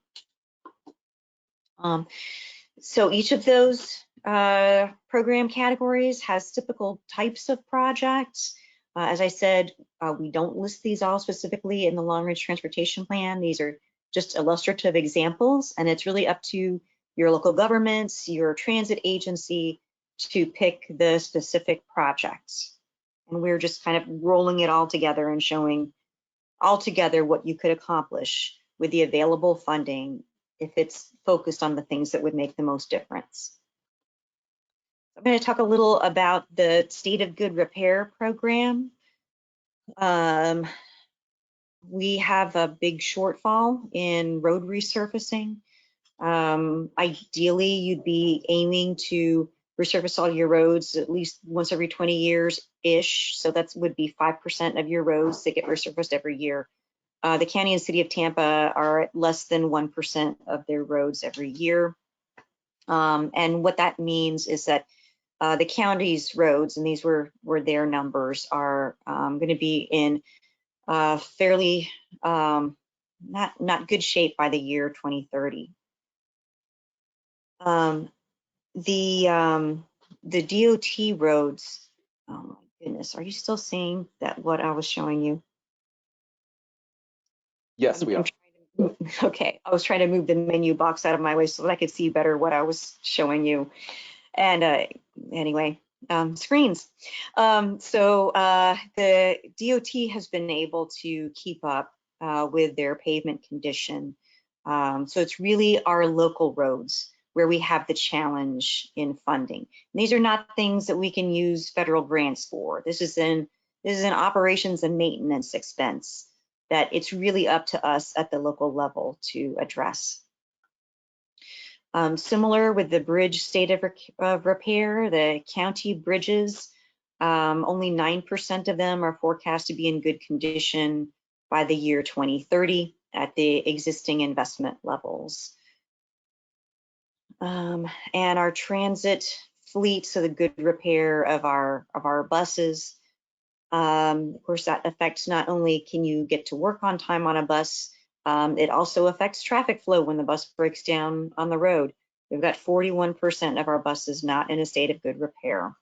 So each of those program categories has typical types of projects. As I said, we don't list these all specifically in the long-range transportation plan. These are just illustrative examples, and it's really up to your local governments, your transit agency to pick the specific projects. And we're just kind of rolling it all together and showing all together what you could accomplish with the available funding if it's focused on the things that would make the most difference. I'm going to talk a little about the State of Good Repair program. We have a big shortfall in road resurfacing. Ideally, you'd be aiming to resurface all your roads at least once every 20 years-ish. So that would be 5% of your roads that get resurfaced every year. The county and city of Tampa are at less than 1% of their roads every year. And what that means is that the county's roads, and these were their numbers, are going to be in fairly not good shape by the year 2030. The DOT roads, oh my goodness, are you still seeing that what I was showing you? Yes, we are. Okay, I was trying to move the menu box out of my way so that I could see better what I was showing you. And anyway, screens. So the DOT has been able to keep up with their pavement condition. So it's really our local roads where we have the challenge in funding. And these are not things that we can use federal grants for. This is an operations and maintenance expense that it's really up to us at the local level to address. Similar with the bridge state of repair, the county bridges, only 9% of them are forecast to be in good condition by the year 2030 at the existing investment levels. And our transit fleet, so the good repair of our buses, of course, that affects not only can you get to work on time on a bus, it also affects traffic flow when the bus breaks down on the road. We've got 41% of our buses not in a state of good repair.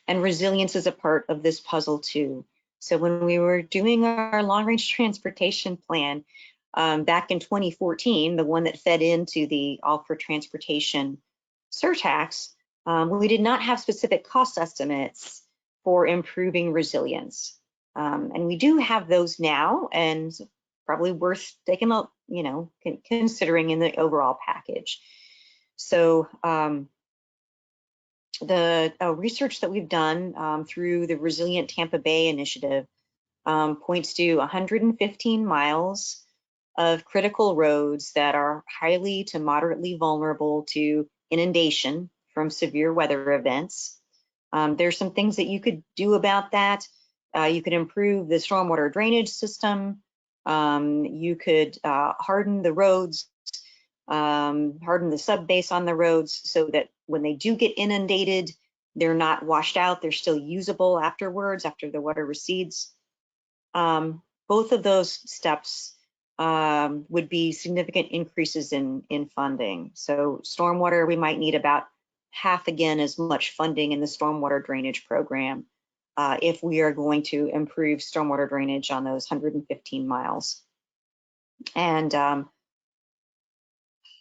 And resilience is a part of this puzzle too. So when we were doing our long-range transportation plan back in 2014, the one that fed into the All for Transportation surtax, we did not have specific cost estimates for improving resilience. And we do have those now, and probably worth taking a, considering in the overall package. So the research that we've done through the Resilient Tampa Bay initiative points to 115 miles of critical roads that are highly to moderately vulnerable to inundation from severe weather events. There's some things that you could do about that. You could improve the stormwater drainage system. You could harden the roads, harden the subbase on the roads so that when they do get inundated, they're not washed out, they're still usable afterwards, after the water recedes. Both of those steps would be significant increases in funding. So stormwater, we might need about half again as much funding in the stormwater drainage program if we are going to improve stormwater drainage on those 115 miles. And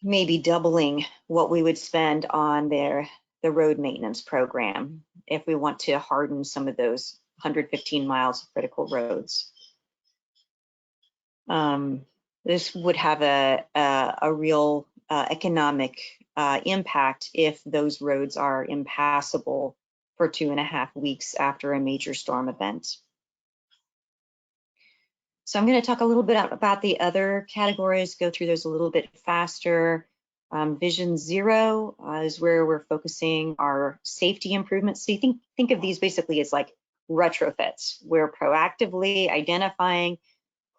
maybe doubling what we would spend on the road maintenance program if we want to harden some of those 115 miles of critical roads. This would have a real economic impact if those roads are impassable for 2.5 weeks after a major storm event. So I'm going to talk a little bit about the other categories, go through those a little bit faster. Vision Zero is where we're focusing our safety improvements. So you think of these basically as like retrofits. We're proactively identifying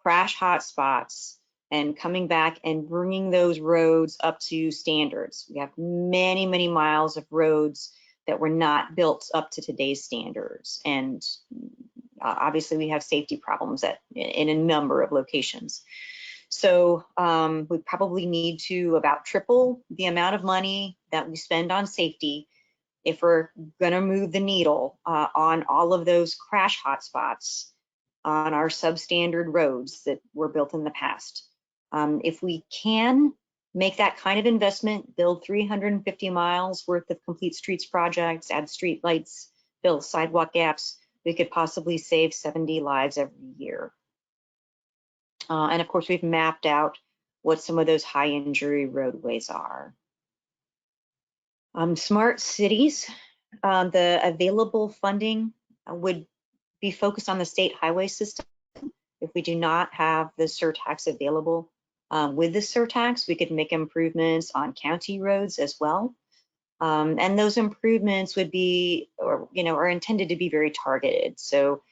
crash hotspots and coming back and bringing those roads up to standards. We have many, many miles of roads that were not built up to today's standards. And obviously we have safety problems in a number of locations. So we probably need to about triple the amount of money that we spend on safety if we're gonna move the needle on all of those crash hotspots on our substandard roads that were built in the past. If we can make that kind of investment, build 350 miles worth of complete streets projects, add street lights, build sidewalk gaps, we could possibly save 70 lives every year. And of course, we've mapped out what some of those high injury roadways are. Smart cities, the available funding would be focused on the state highway system. If we do not have the surtax available, with the surtax, we could make improvements on county roads as well. And those improvements would be, or are intended to be very targeted. So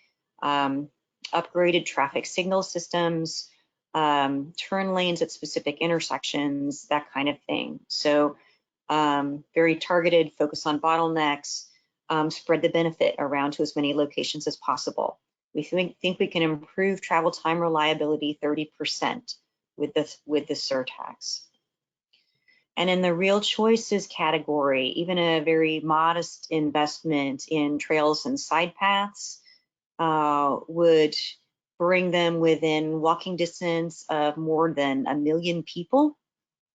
upgraded traffic signal systems, turn lanes at specific intersections, that kind of thing. So very targeted, focus on bottlenecks, spread the benefit around to as many locations as possible. We think we can improve travel time reliability 30% with the surtax. And in the real choices category, even a very modest investment in trails and side paths would bring them within walking distance of more than 1 million people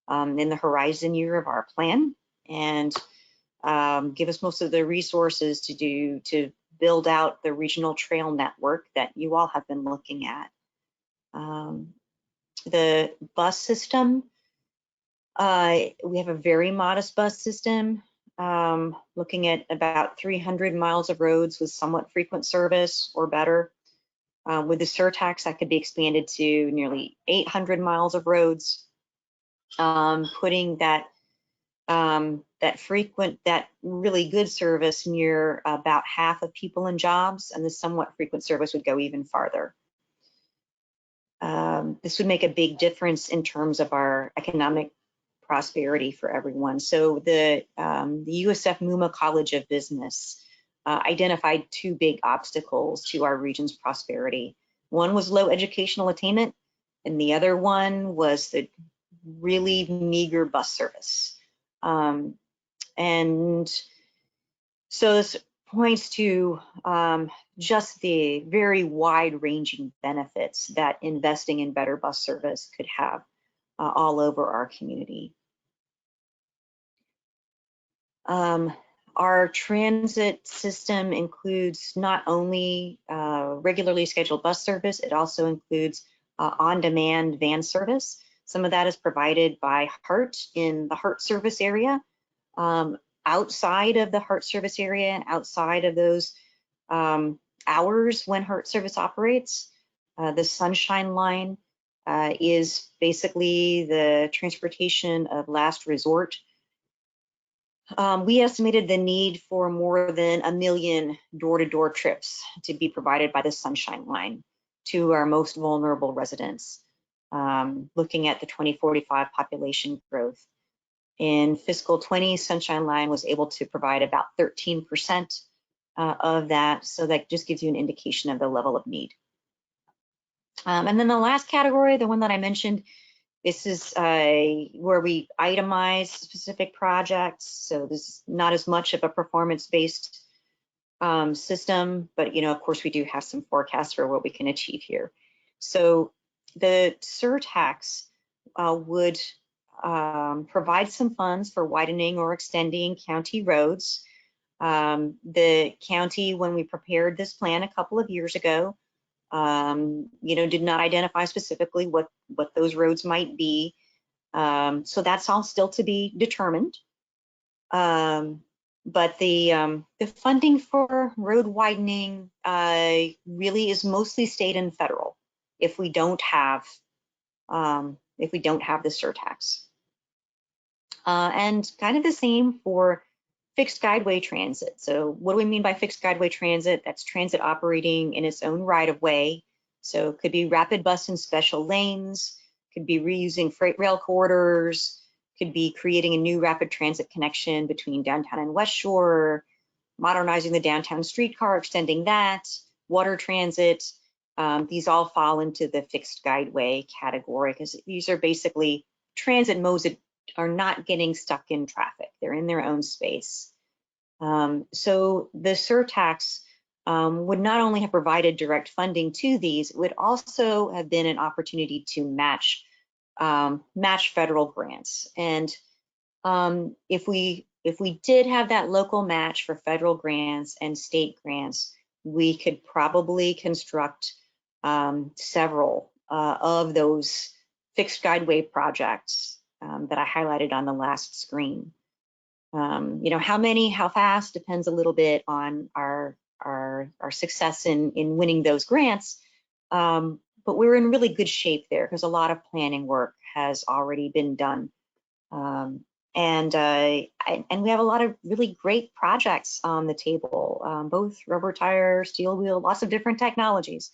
in the horizon year of our plan, and give us most of the resources to build out the regional trail network that you all have been looking at. The bus system, we have a very modest bus system, looking at about 300 miles of roads with somewhat frequent service or better. With the surtax, that could be expanded to nearly 800 miles of roads, putting that really good service near about half of people and jobs, and the somewhat frequent service would go even farther. This would make a big difference in terms of our economic prosperity for everyone. So the USF MUMA College of Business identified 2 big obstacles to our region's prosperity. One was low educational attainment, and the other one was the really meager bus service. And so this points to just the very wide-ranging benefits that investing in better bus service could have all over our community. Our transit system includes not only regularly scheduled bus service, it also includes on-demand van service. Some of that is provided by HART in the HART service area. Outside of the HART service area and outside of those hours when HART service operates, the Sunshine Line is basically the transportation of last resort. We estimated the need for more than 1 million door-to-door trips to be provided by the Sunshine Line to our most vulnerable residents, looking at the 2045 population growth. In fiscal 20, Sunshine Line was able to provide about 13% of that, so that just gives you an indication of the level of need. And then the last category, the one that I mentioned, this is where we itemize specific projects. So this is not as much of a performance-based system, but of course we do have some forecasts for what we can achieve here. So the surtax would provide some funds for widening or extending county roads. The county, when we prepared this plan a couple of years ago, did not identify specifically what those roads might be. So that's all still to be determined. But the funding for road widening really is mostly state and federal if we don't have the surtax. And kind of the same for fixed guideway transit. So what do we mean by fixed guideway transit? That's transit operating in its own right of way. So it could be rapid bus in special lanes, could be reusing freight rail corridors, could be creating a new rapid transit connection between downtown and Westshore, modernizing the downtown streetcar, extending that, water transit. These all fall into the fixed guideway category because these are basically transit modes that are not getting stuck in traffic. They're in their own space. So the surtax would not only have provided direct funding to these, it would also have been an opportunity to match federal grants. And if we did have that local match for federal grants and state grants, we could probably construct several of those fixed guideway projects that I highlighted on the last screen. You know, how many, how fast depends a little bit on our success in winning those grants. But we're in really good shape there because a lot of planning work has already been done. And we have a lot of really great projects on the table, both rubber tire, steel wheel, lots of different technologies,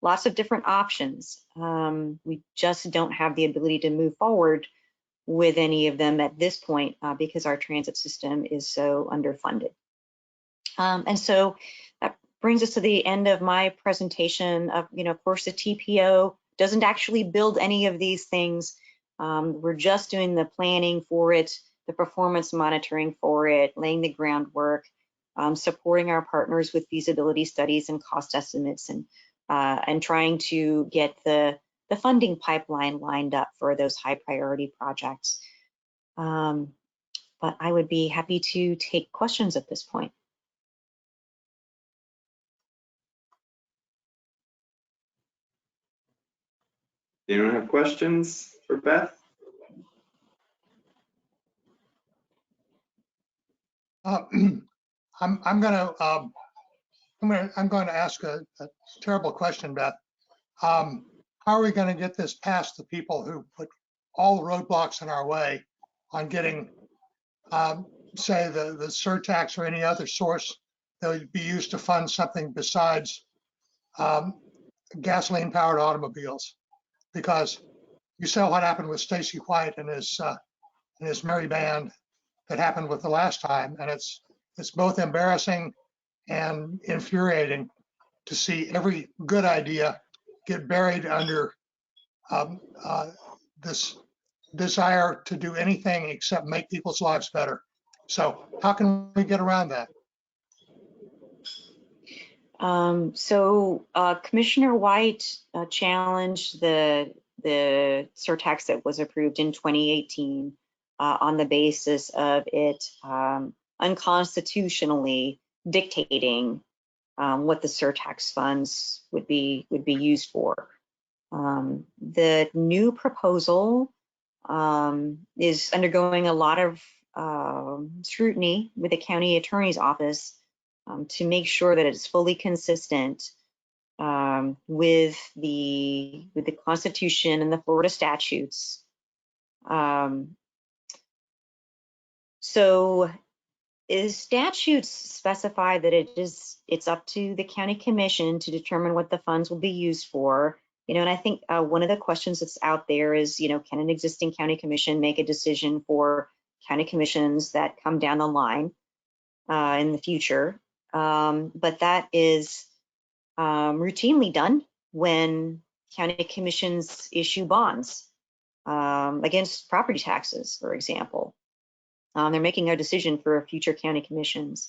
lots of different options. We just don't have the ability to move forward with any of them at this point because our transit system is so underfunded. And so that brings us to the end of my presentation of, you know, of course, the TPO doesn't actually build any of these things. We're just doing the planning for it, the performance monitoring for it, laying the groundwork, supporting our partners with feasibility studies and cost estimates, and trying to get the funding pipeline lined up for those high priority projects. But I would be happy to take questions at this point. Anyone have questions for Beth? I'm going to ask a terrible question, Beth. How are we going to get this past the people who put all the roadblocks in our way on getting, say, the surtax or any other source that would be used to fund something besides gasoline-powered automobiles? Because you saw what happened with Stacy White and his merry band that happened with the last time, and it's both embarrassing and infuriating to see every good idea get buried under this desire to do anything except make people's lives better. So how can we get around that? Commissioner White challenged the surtax that was approved in 2018 on the basis of it unconstitutionally dictating what the surtax funds would be used for. The new proposal is undergoing a lot of scrutiny with the county attorney's office to make sure that it's fully consistent with the Constitution and the Florida statutes. So the statutes specify that it's up to the county commission to determine what the funds will be used for. You know, and I think one of the questions that's out there is, you know, can an existing county commission make a decision for county commissions that come down the line in the future? But that is routinely done when county commissions issue bonds against property taxes, for example. They're making a decision for future county commissions.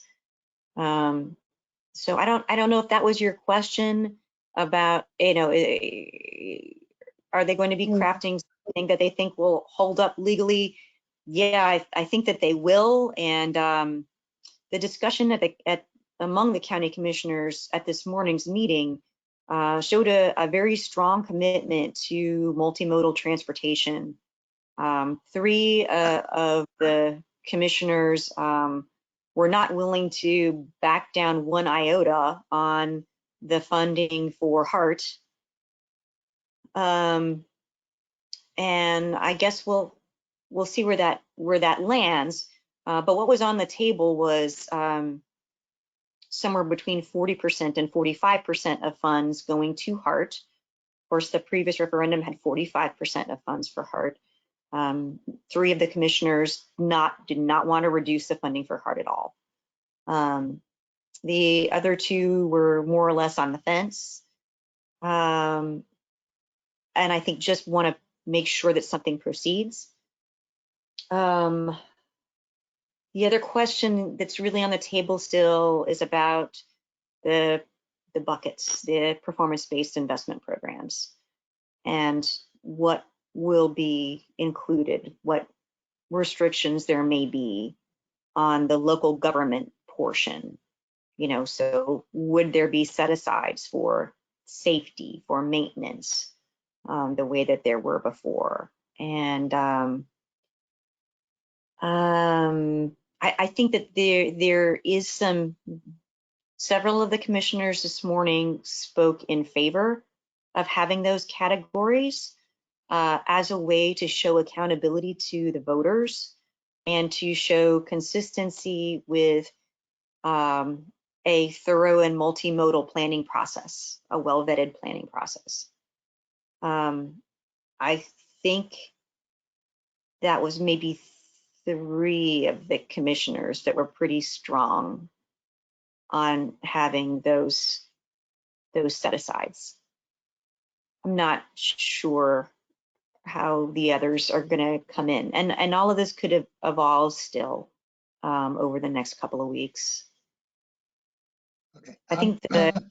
So I don't know if that was your question about, you know, are they going to be crafting something that they think will hold up legally? Yeah, I think that they will. And the discussion among the county commissioners at this morning's meeting showed a very strong commitment to multimodal transportation. 3 of the commissioners were not willing to back down 1 iota on the funding for HART. And I guess we'll see where that lands. But what was on the table was somewhere between 40% and 45% of funds going to HART. Of course, the previous referendum had 45% of funds for HART. 3 of the commissioners did not want to reduce the funding for HART at all. The other 2 were more or less on the fence. And I think just want to make sure that something proceeds. The other question that's really on the table still is about the buckets, the performance-based investment programs, and what will be included, what restrictions there may be on the local government portion. You know, so would there be set-asides for safety, for maintenance, the way that there were before. And I think that there is several of the commissioners this morning spoke in favor of having those categories as a way to show accountability to the voters and to show consistency with a thorough and multimodal planning process, a well-vetted planning process. I think that was maybe 3 of the commissioners that were pretty strong on having those set-asides. I'm not sure how the others are going to come in, and all of this could have evolved still over the next couple of weeks. Okay. I think the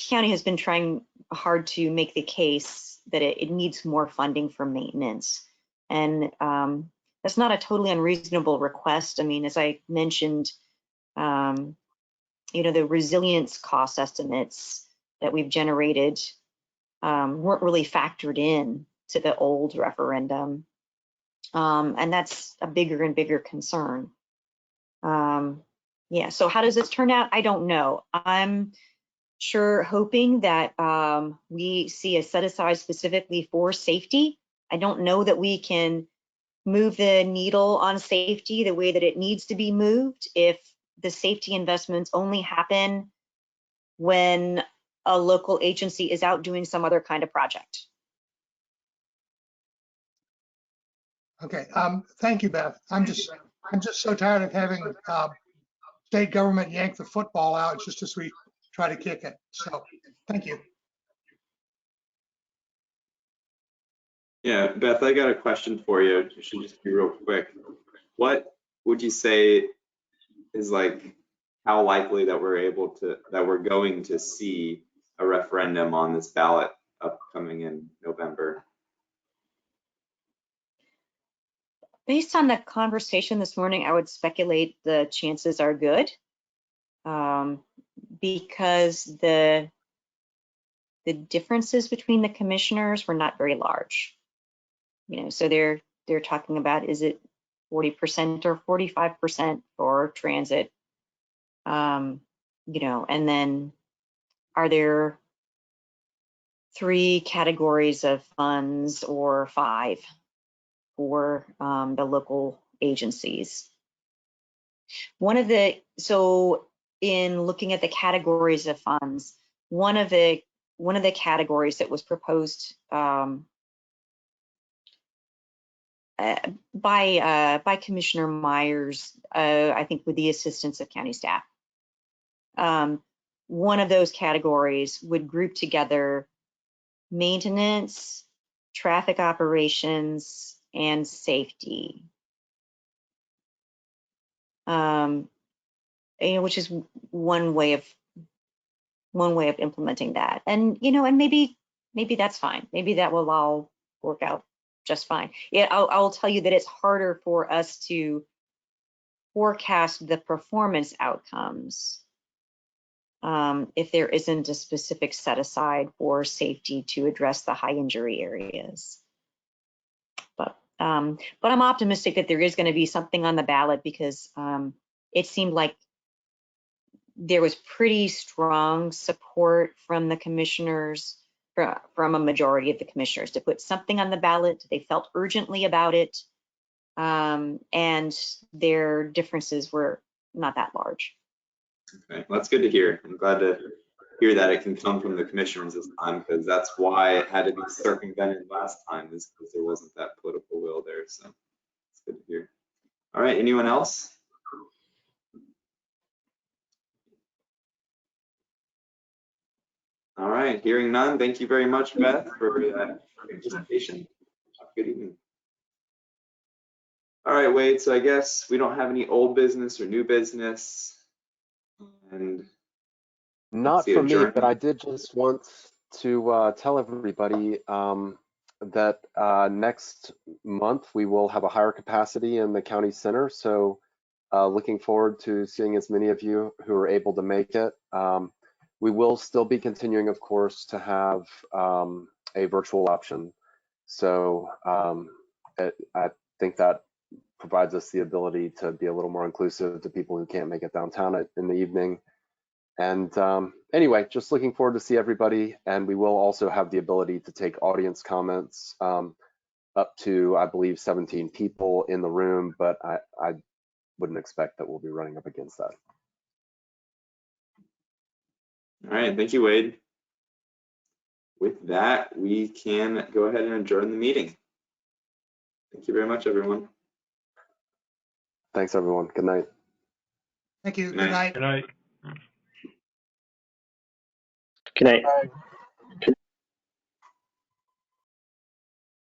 county has been trying hard to make the case that it needs more funding for maintenance, and that's not a totally unreasonable request. I mean, as I mentioned, you know, the resilience cost estimates that we've generated weren't really factored in to the old referendum. And that's a bigger and bigger concern. Yeah, so how does this turn out? I don't know. I'm sure hoping that we see a set aside specifically for safety. I don't know that we can move the needle on safety the way that it needs to be moved if the safety investments only happen when a local agency is out doing some other kind of project. Okay, thank you, Beth. I'm just so tired of having state government yank the football out just as we try to kick it. So, thank you. Yeah, Beth, I got a question for you. It should just be real quick. What would you say is like how likely that we're going to see a referendum on this ballot upcoming in November? Based on the conversation this morning, I would speculate the chances are good because the differences between the commissioners were not very large. You know, so they're talking about, is it 40% or 45% for transit? You know, and then are there 3 categories of funds or 5 for the local agencies? So in looking at the categories of funds, one of the categories that was proposed by Commissioner Myers, I think with the assistance of county staff, one of those categories would group together maintenance, traffic operations, and safety. You know, which is one way of implementing that. And you know, and maybe that's fine. Maybe that will all work out just fine. Yeah, I'll tell you that it's harder for us to forecast the performance outcomes if there isn't a specific set aside for safety to address the high injury areas. But I'm optimistic that there is going to be something on the ballot because it seemed like there was pretty strong support from the commissioners, from a majority of the commissioners, to put something on the ballot. They felt urgently about it, and their differences were not that large. Okay, well, that's good to hear. I'm glad to hear that it can come from the commissioners this time, because that's why it had to be circumvented last time, is because there wasn't that political will there. So it's good to hear. All right, anyone else? All right, hearing none. Thank you very much, Beth, for that presentation. Good evening. All right, Wade, so I guess we don't have any old business or new business. And not for me, but I did just want to tell everybody that next month we will have a higher capacity in the county center. So looking forward to seeing as many of you who are able to make it. We will still be continuing, of course, to have a virtual option. So I think that provides us the ability to be a little more inclusive to people who can't make it downtown in the evening. And anyway, just looking forward to see everybody. And we will also have the ability to take audience comments up to, I believe, 17 people in the room, but I wouldn't expect that we'll be running up against that. All right, thank you, Wade. With that, we can go ahead and adjourn the meeting. Thank you very much, everyone. Thanks, everyone. Good night. Thank you. Good night. Good night. Good night. Good night.